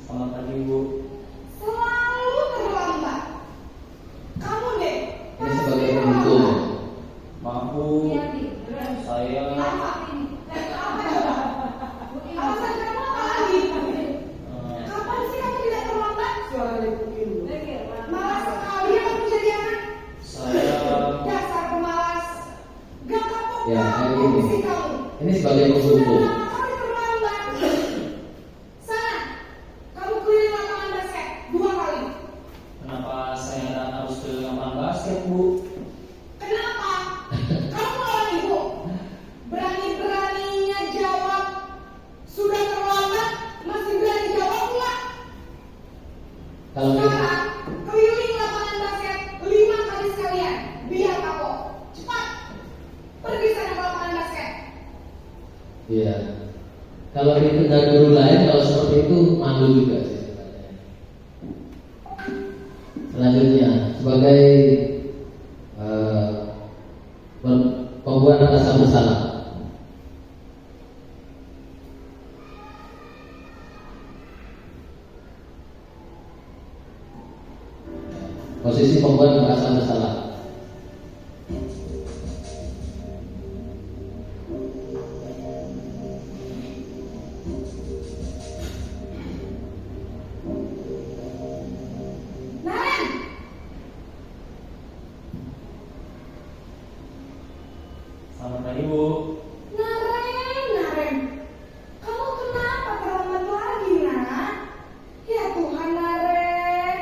Selamat pagi Bu. Selalu terlambat. Kamu deh. Ini sebagai pendukung. Maaf Bu, Hati-hati. saya Apa ini? Apa coba? Alasan kamu apa lagi? Kapan sih kamu tidak terlambat? Malas sekali kamu jadi anak. saya Dasar pemalas. Gak kapok Ya, kayak kamu gini. sih kamu. Ini sebagai Sudah pendukung. berapa kali terlambat? Sana, kamu keliling lapangan basket 2 kali. kenapa saya harus ke lapangan basket Bu? Kenapa? Kamu lawan ibu. Berani-beraninya jawab. Sudah terlambat, masih berani jawab enggak? Kalau kita Sekarang, keliling lapangan basket 5 kali sekalian. Biar kapok. Cepat. Pergi sana ke lapangan basket. Iya. Kalau di negara guru lain kalau seperti itu malu juga sih sebenarnya. Selanjutnya sebagai pembuat rasa bersalah. Posisi pembuat merasa bersalah. Naren, Selamat pagi Bu. Naren. Kamu kenapa terlambat lagi, nak? Ya Tuhan, Naren.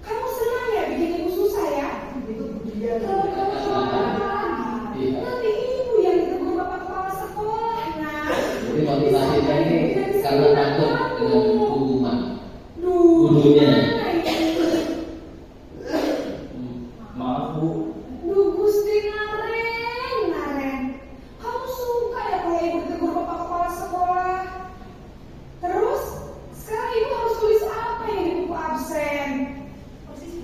Kamu senang ya bikin ibu susah ya? Kalau kamu terlambat lagi, Iya. nanti ibu yang ditegur bapak kepala sekolah, nak. Jadi motivasinya ini karena takut dengan hukuman Duh, gurunya. gimana ini? Maaf Bu, Duh, Gusti Naren. Kamu suka ya kalau ibu ditegur bapak kepala sekolah? Terus, sekarang ibu harus tulis apa yang di buku absen?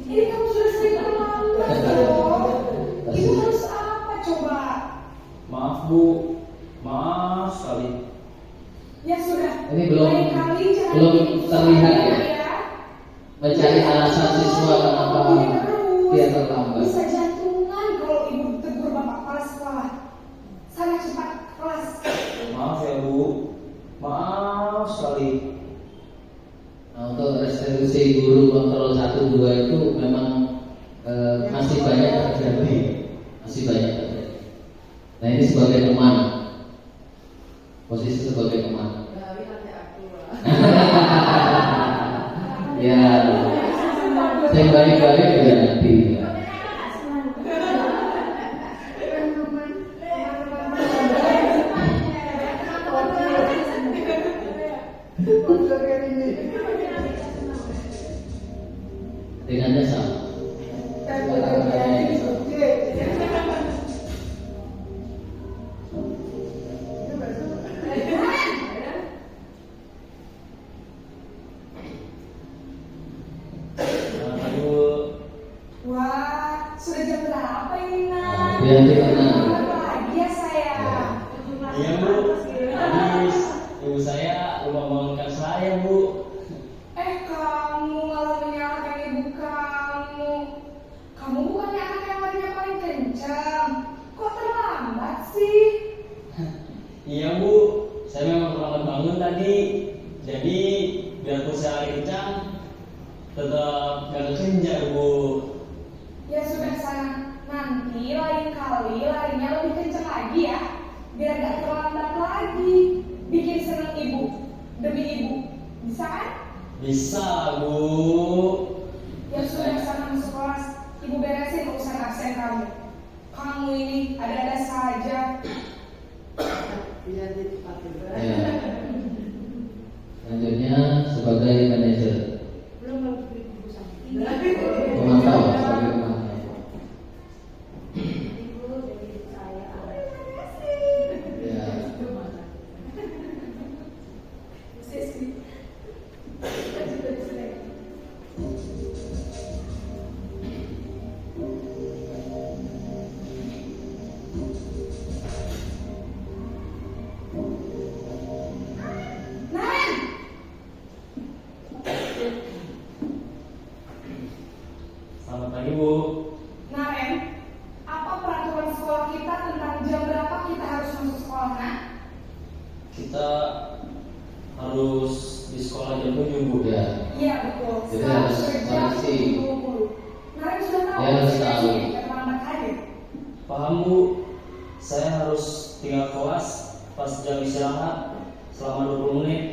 Ini kamu sudah sering terlambat loh. Ibu harus apa coba? maaf Bu, maaf sekali. Ya sudah. Ini belum- lain kali jangan belum bikin susah terlihat saya, ya. Mencari alasan siswa kenapa dia terlambat. Bisa jantungan kalau ibu ditegur bapak kepala sekolah. Sana cepat ke kelas. Maaf ya Bu, maaf sekali. Nah, untuk restitusi guru kontrol 1-2 itu memang masih banyak terjadi. Nah ini sebagai teman, posisi sebagai teman. Ya, saya balik-balik ya nanti. Ringannya sama. Sekarang hanya itu. Selamat pagi Bu. Wah, sudah jam berapa ini, Nak? Nah, biar kita tenang. Apa lagi ya saya? Iya Bu. Habis ibu saya lupa membangunkan saya Bu. Kamu malah menyalahkan ibu kamu. Kamu bukannya anak yang larinya paling kencang. Kok terlambat sih? Iya Bu. Saya memang terlambat bangun tadi. Jadi biarpun saya lari kencang, tetap gak kekejar Bu. Ya sudah sana. Nanti lain kali larinya lebih kencang lagi ya. Biar gak terlambat lagi. Bikin seneng ibu. Demi ibu. Bisa kan? Bisa Bu. Ya sudah sana masuk kelas. Ibu beresin urusan absen kamu. Kamu ini ada-ada saja. Ya. Selanjutnya sebagai manajer. Pemantau sebagai pemantau. Ya. Selamat pagi Bu. Naren, apa peraturan sekolah kita tentang jam berapa kita harus masuk sekolah, Nak? Kita harus di sekolah jam 7 Bu. Ya. Iya betul. Jadi Sekarang harus sudah jam koreksi. 7.20. Naren sudah tahu. Ya, harus tahu. Terlambat hadir. Paham Bu. Saya harus tinggal kelas pas jam istirahat selama 20 menit.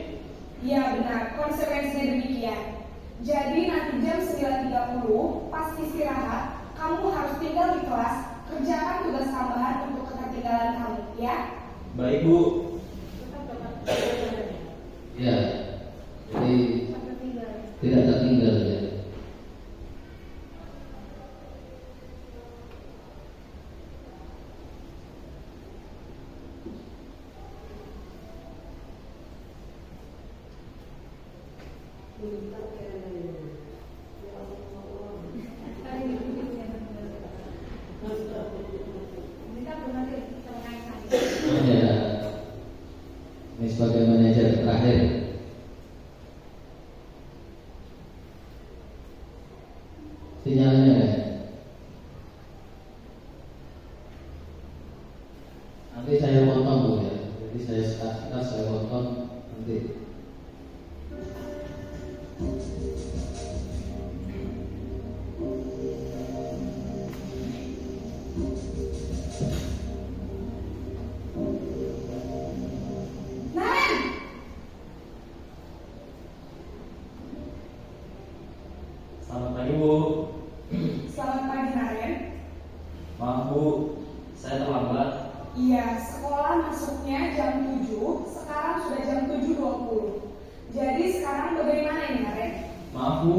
Iya benar, konsekuensinya demikian. Jadi nanti jam 9.30 pas istirahat, kamu harus tinggal di kelas, kerjakan tugas tambahan untuk ketertinggalan kamu, ya? Baik Bu. Ya. Jadi tidak tertinggal ya. Ya. Ini sebagai manajer terakhir. Sinyalnya ya. Nanti saya potong Bu ya. Jadi saya start saya potong nanti. Naren! Selamat pagi Bu. Selamat pagi, Naren. Maaf Bu, saya terlambat. Iya, sekolah masuknya jam 7, sekarang sudah jam 7.20. Jadi sekarang bagaimana ini, Naren? Maaf Bu,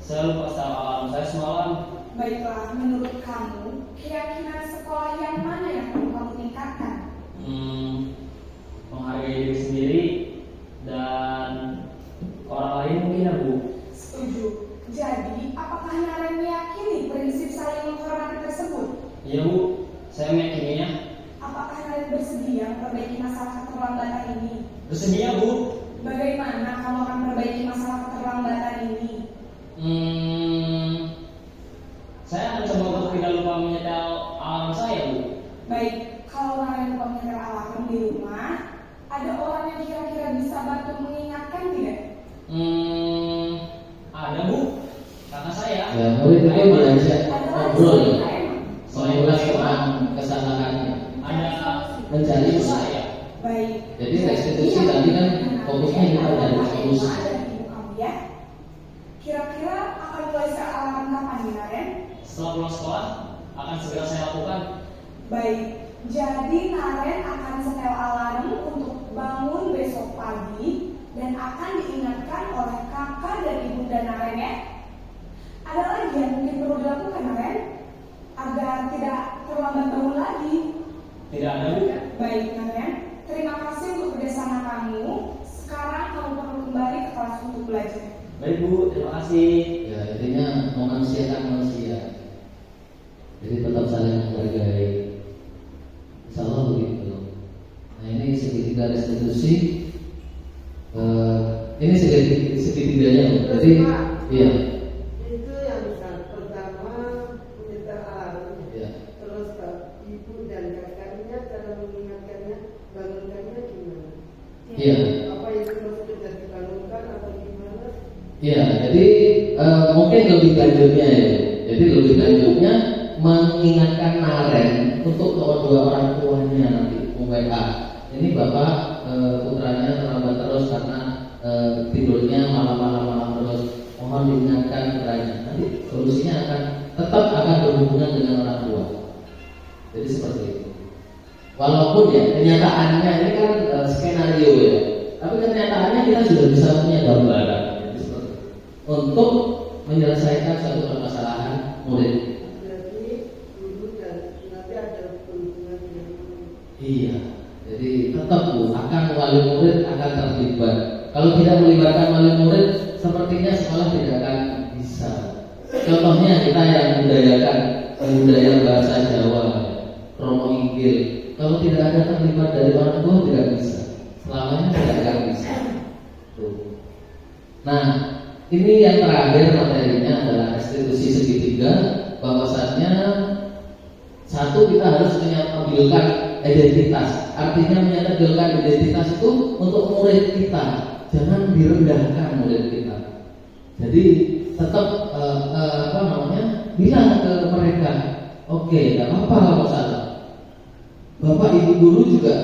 saya lupa setel alarm saya semalam. Baiklah, menurut kamu, keyakinan sekolah yang mana yang perlu kamu tingkatkan? Menghargai diri sendiri dan orang lain mungkin ya Bu. Setuju. Jadi, apakah Naren meyakini prinsip saling menghormati tersebut? Iya Bu, saya meyakininya. Apakah Naren bersedia memperbaiki masalah keterlambatan ini? Bersedia Bu. Bagaimana kamu akan memperbaiki masalah keterlambatan ini? Saya akan coba untuk tidak lupa menyetel alarm saya Bu. Baik, kalau Naren lupa menyetel alarm di rumah, ada orang yang kira-kira bisa bantu mengingatkan tidak? Ada Bu, kakak saya. Ya, murid itu belajar Ada ngobrol, lagi, Naren? mengulas tentang kesalahannya, Ada mencari ibu solusi. saya. Baik. Jadi restitusi tadi kan fokusnya kita dari solusi. Ada di ibu kamu ya. Kira-kira akan mulai set alarm kapan nih, Naren? Setelah pulang sekolah akan segera saya lakukan. Baik. Jadi Naren akan setel alarm untuk bangun besok pagi dan akan diingatkan oleh kakak dan ibunda Naren ya. Ada lagi yang mungkin perlu dilakukan, Naren? Bu, terima kasih. Ya, intinya memanusiakan manusia. Jadi tetap saling menghargai. Insya Allah begitu. Nah, ini segitiga restitusi. Ini segitiganya. Jadi, iya. Itu yang pertama menyita alarm. Ya. Terus ibu dan kakaknya cara mengingatkannya, bangunkannya gimana? Iya. Apa itu sudah dibangunkan atau gimana? Iya. Jadi mungkin lebih lanjutnya ya. Jadi lebih lanjutnya mengingatkan Naren untuk kedua orang tuanya nanti WA. Ini bapak putranya terlambat terus karena tidurnya malam terus. Mohon diingatkan putranya. Nanti solusinya tetap akan berhubungan dengan orang tua. Jadi seperti itu. Walaupun ya kenyataannya ini kan skenario ya, tapi kenyataannya kita sudah bisa punya gambaran. Jadi seperti itu. Untuk menyelesaikan suatu permasalahan murid. Jadi guru dan nanti ada hubungan dengan guru. Iya. Jadi tetap Bu, akan wali murid akan terlibat. Kalau tidak melibatkan wali murid, sepertinya sekolah tidak akan bisa. Contohnya kita yang membudayakan budaya bahasa Jawa, Romo Inggil. Kalau tidak ada terlibat dari orang tua tidak bisa. Selamanya tidak akan bisa. Tuh. Nah, ini yang terakhir materinya adalah restitusi segitiga. Bahwasannya satu, kita harus mengambilkan identitas. Artinya menyatakan identitas itu untuk murid kita. Jangan direndahkan murid kita. Jadi tetap bilang ke mereka, oke, tidak apa-apa kalau salah. Bapak ibu guru juga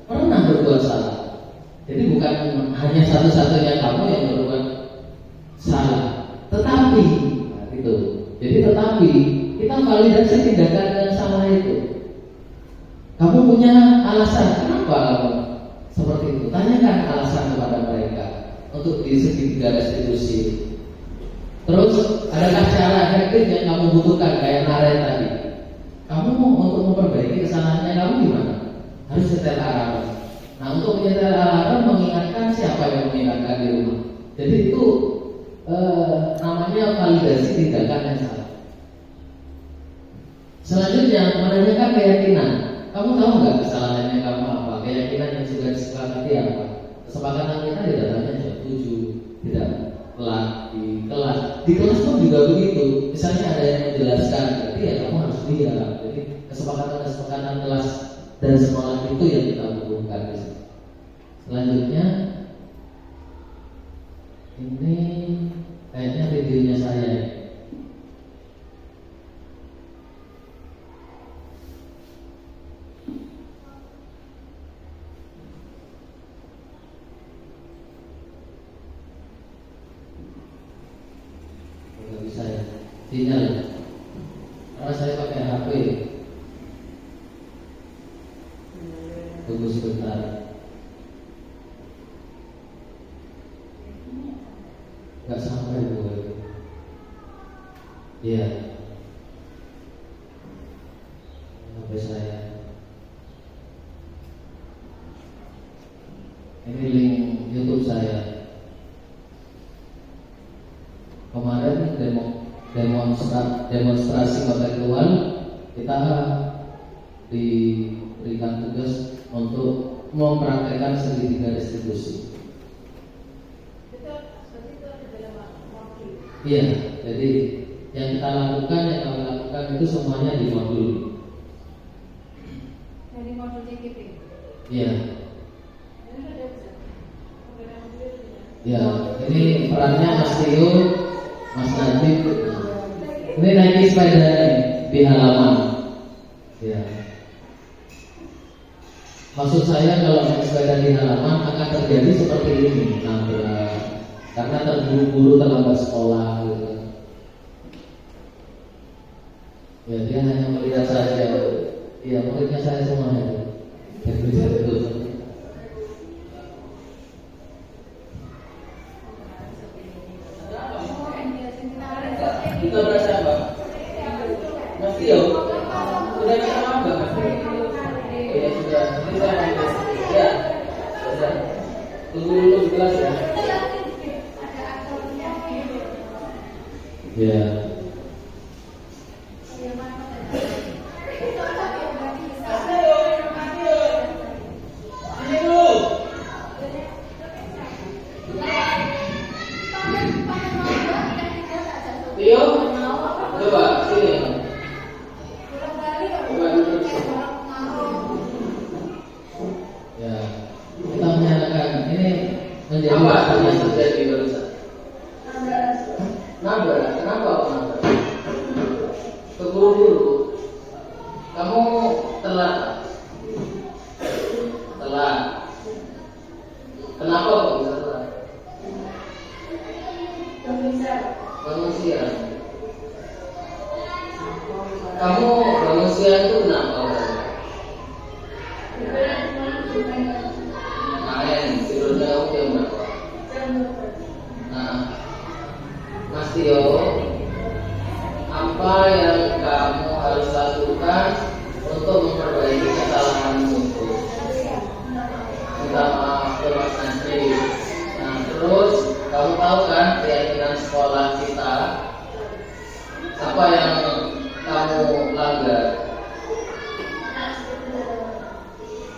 pernah berbuat salah. Jadi bukan hanya satu-satunya kamu yang berbuat salah. Tetapi, gitu. Jadi kita validasi tindakan yang salah itu. Kamu punya alasan kenapa kamu seperti itu? Tanyakan alasan kepada mereka untuk di segitiga restitusi. Terus adakah cara efektif yang kamu butuhkan kayak Naren tadi? Kamu untuk memperbaiki kesalahannya kamu gimana? Harus setel alarm. Nah, untuk menyetel alarm mengingatkan siapa yang mengingatkan di rumah. Jadi itu namanya validasi tindakan yang salah. Selanjutnya menanyakan keyakinan. Kamu tahu nggak kesalahannya kamu apa? Keyakinan yang sudah disepakati apa? Kesepakatan kita di datanya jam 7, tidak telat di kelas. Di kelas pun juga begitu. Misalnya ada yang menjelaskan, berarti ya kamu harus diam. Jadi kesepakatan kelas dan sekolah itu yang kita butuhkan. Selanjutnya ini kayaknya videonya saya. Sinyal, karena saya pakai HP. Tunggu sebentar. Gak sampai Bu. Iya. HP saya. Ini link YouTube saya. Kemarin demonstrasi kontekstual kita diberikan tugas untuk mempraktekkan segitiga restitusi. Iya, jadi yang kita lakukan, yang kami lakukan itu semuanya di modul. Dari modul CGP. Iya. Ya, ini perannya Mas Tio, Mas Najib. Ini naik sepeda di halaman. Ya. Maksud saya kalau naik sepeda di halaman akan terjadi seperti ini, karena terburu-buru terlambat sekolah gitu. Ya, dia hanya melihat saja. Iya, muridnya saya semuanya. Itu. Kita berasa apa? Mas Tio, sudah bisa apa? Ya sudah, ini saya ya, sudah. Tunggu dulu di kelas ya. Ya. Tio, coba sini. Ya, kita menyatakan ini menjadi apa yang terjadi barusan. Nabrak, kenapa aku nabrak? Keburu-buru. Kamu telat. Telat. Kenapa kok bisa telat? Manusia. Kamu manusia itu kenapa? Main, tidurnya kamu jam berapa? Nah, Mas Tio, apa yang kamu harus lakukan untuk memperbaiki kesalahanmu itu? Minta maaf ke Mas Najri. Nah, terus kamu tahu kan keyakinan sekolah kita? Apa yang kamu langgar?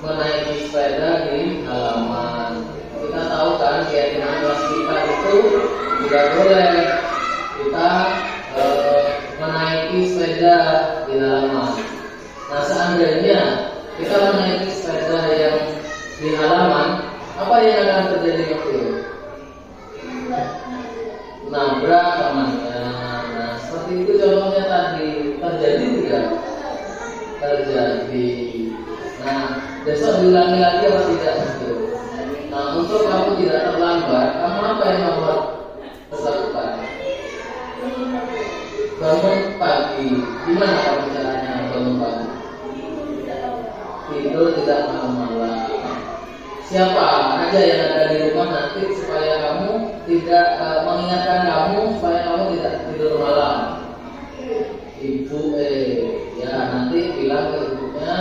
Menaiki sepeda di halaman. Kita tahu kan keyakinan kelas kita itu tidak boleh kita menaiki sepeda di halaman. Nah, seandainya kita menaiki sepeda yang di halaman, apa yang akan terjadi waktu itu? Nabrak temannya. Nah, seperti itu contohnya tadi. Terjadi tidak? Terjadi. Nah, besok diulangi lagi apa tidak? Nah, untuk kamu tidak terlambat, kamu apa yang kamu harus lakukan? Bangun pagi. Gimana kamu caranya bangun pagi? Tidur tidak malam-malam. Siapa aja yang ada di rumah nanti supaya kamu tidak mengingatkan kamu supaya kamu tidak tidur malam? Ibu ya nanti bilang ke ibunya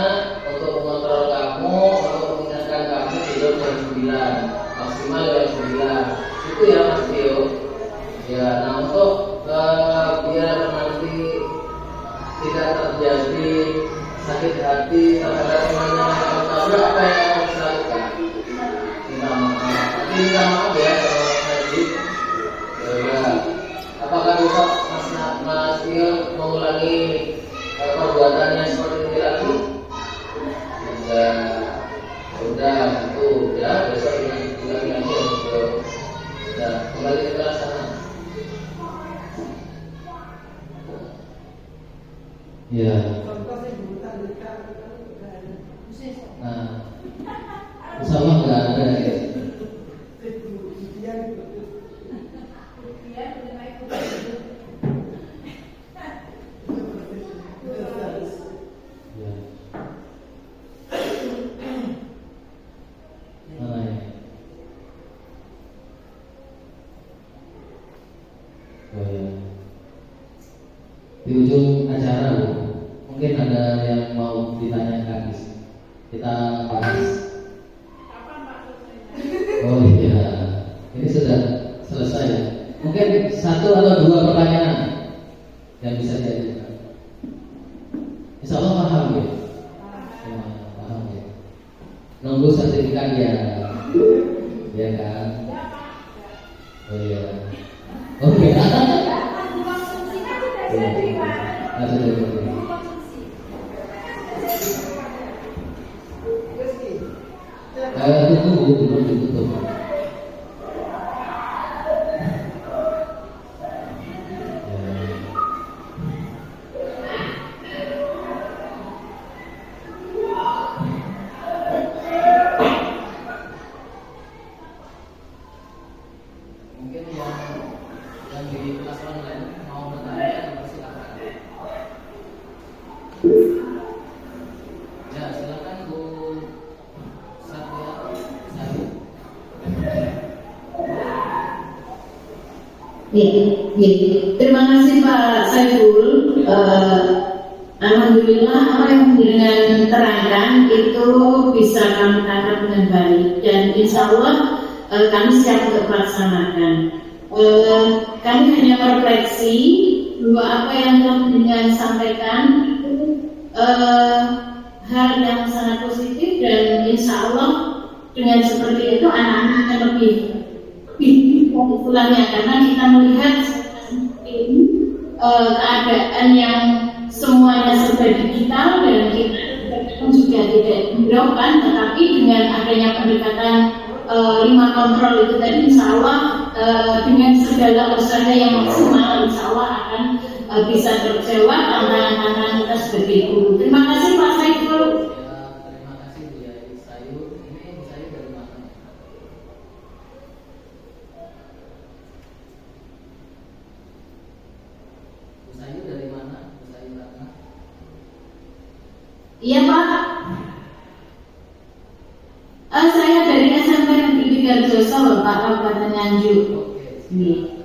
untuk mengontrol kamu, untuk mengingatkan kamu tidur jam 9 maksimal jam 9. Itu ya Mas Tio. Ya, nah untuk biar nanti tidak terjadi sakit hati terhadap temannya yang kamu tabrak, apa yang kamu harus lakukan? Minta maaf. Minta maaf ya kalau tadi. Ya. Apakah besok Mas Tio mengulangi perbuatannya seperti ini lagi? Sudah itu ya besok ulangi lagi untuk kembali ke kelas sana. Ya. Nah, sama nggak ada ya. Di ujung acara Bu, mungkin ada yang mau ditanya Kak. Kita bahas. Oh iya, ini sudah selesai ya. Mungkin satu atau dua pertanyaan yang bisa diajukan. Insya Allah paham ya? Paham ya. Nunggu sertifikat ya, ya kan? Oh iya. Oke. Tunggu ditutup. Mungkin yang di kelas online mau bertanya silakan. Ya silakan Bu Satya Sari. Terima kasih Pak Saiful. Alhamdulillah apa yang dengan terangkan itu bisa kami tangkap dengan baik dan insya Allah kami siap untuk melaksanakan. Kami hanya refleksi bahwa apa yang telah dengan sampaikan itu hal yang sangat positif, dan insya Allah dengan seperti itu anak-anak akan lebih pulangnya, karena kita melihat ini keadaan yang semuanya serba digital dan kita juga tidak hiraukan, tetapi dengan adanya pendekatan 5 kontrol itu tadi, insya Allah dengan segala usaha yang maksimal, insya Allah akan bisa terjawab tantangan-tantangan kita sebagai guru. Terima kasih Pak Saiful. Terima kasih Bu Yai Sayur. Ini Bu Sayur dari mana? Bu Sayur dari mana? Bu Sayur mana? Iya Pak. Saya dari SMP Negeri 3 Solo, Pak, Kabupaten Nganjuk. Oke. Iya.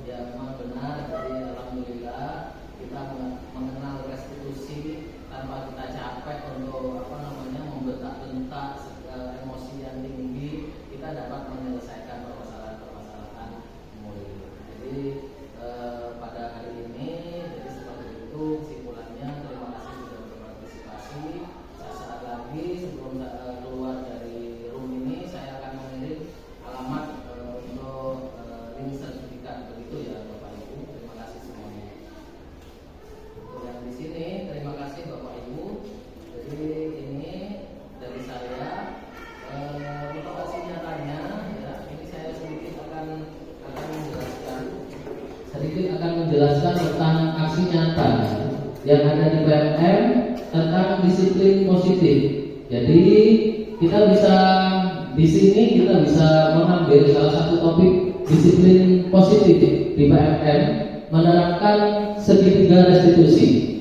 Ya, memang benar. Jadi alhamdulillah kita mengenal restitusi tanpa kita capek untuk membentak-bentak emosi yang tinggi, kita dapat menyelesaikan permasalahan murid. Jadi pada hari ini, jadi seperti itu kesimpulannya. Terima kasih sudah berpartisipasi. Sesaat lagi sebelum keluar dari room ini, saya akan mengirim alamat untuk link sertifikat, begitu ya Bapak Ibu. Terima kasih semuanya. Untuk yang di sini, terima kasih Bapak Ibu. Jadi ini dari saya. Untuk aksi nyatanya, ya, ini saya sedikit akan menjelaskan tentang aksi nyata yang ada di PMM tentang disiplin positif. Jadi kita bisa di sini mengambil salah satu topik disiplin positif di PMM, menerapkan segitiga restitusi.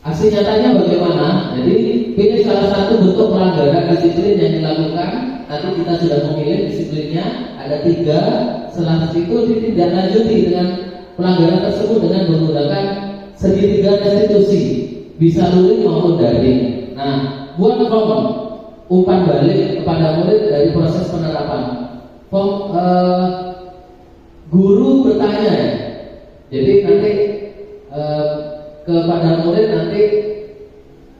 Aksi nyatanya bagaimana? Jadi pilih salah satu bentuk pelanggaran disiplin yang dilakukan. Nanti kita sudah memilih disiplinnya ada 3. Setelah itu ditindaklanjuti dengan pelanggaran tersebut dengan menggunakan segitiga restitusi, bisa luring maupun daring. Nah, buat form umpan balik kepada murid dari proses penerapan. Guru bertanya, jadi nanti kepada murid nanti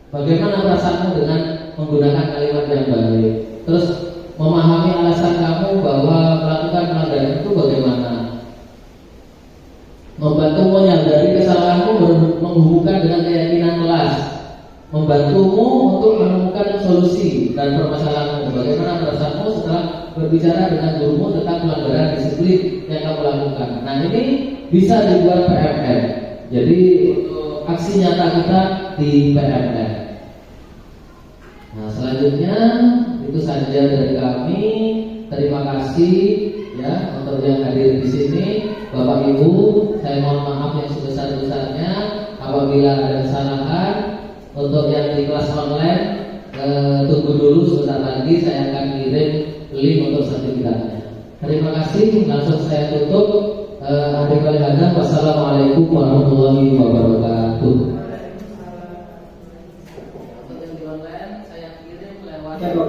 bagaimana perasaanmu dengan menggunakan kalimat yang baik. Terus memahami alasan kamu bahwa melakukan pelanggaran itu bagaimana. Membantu menyadari kesalahanmu menghubungkan dengan keyakinan kelas. Membantumu untuk menemukan solusi dan permasalahanmu. Bagaimana perasaanmu setelah berbicara dengan gurumu tentang pelanggaran disiplin yang kamu lakukan. Nah, ini bisa dibuat PMM. Jadi untuk aksi nyata kita di PMM. Nah, selanjutnya itu saja dari kami. Terima kasih ya untuk yang hadir di sini. Bapak Ibu, saya mohon maaf yang sebesar-besarnya apabila ada kesalahan. Untuk yang di kelas online, tunggu dulu sebentar lagi, saya akan kirim link untuk sertifikatnya. Terima kasih. Langsung saya tutup. Akhir kali hadap. Wassalamualaikum warahmatullahi wabarakatuh. Untuk yang di online, saya kirim lewat chat ya.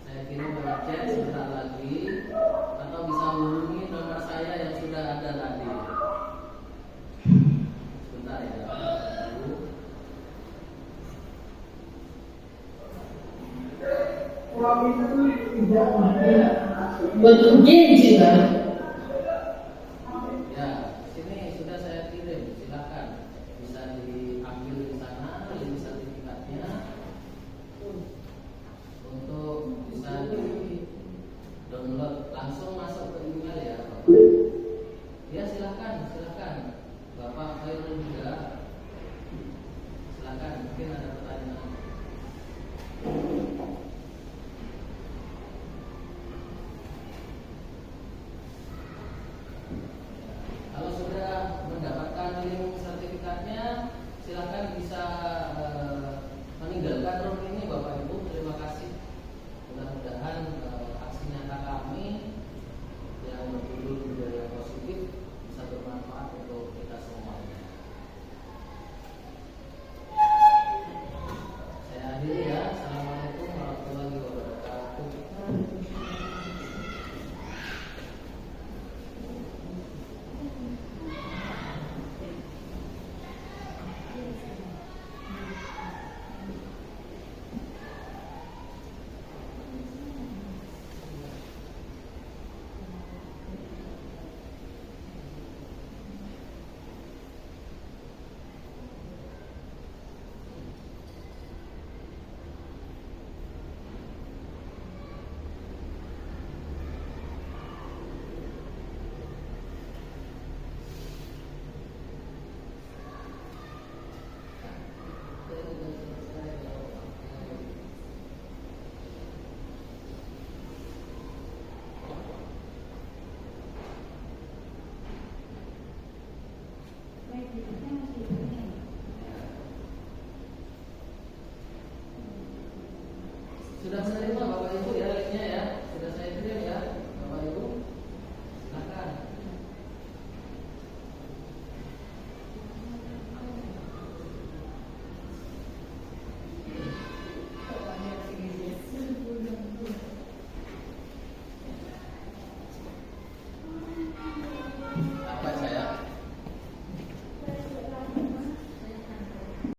Saya kirim lewat chat sebentar lagi, atau bisa hubungi nomor saya yang sudah ada tadi. Sebentar ya. Betul juga. Ya, sini sudah saya kirim. Silakan bisa diambil di sana link sertifikatnya untuk bisa di download langsung masuk ke email ya, Bapak. Ya, silakan Bapak Khairul juga. Silakan, mungkin ada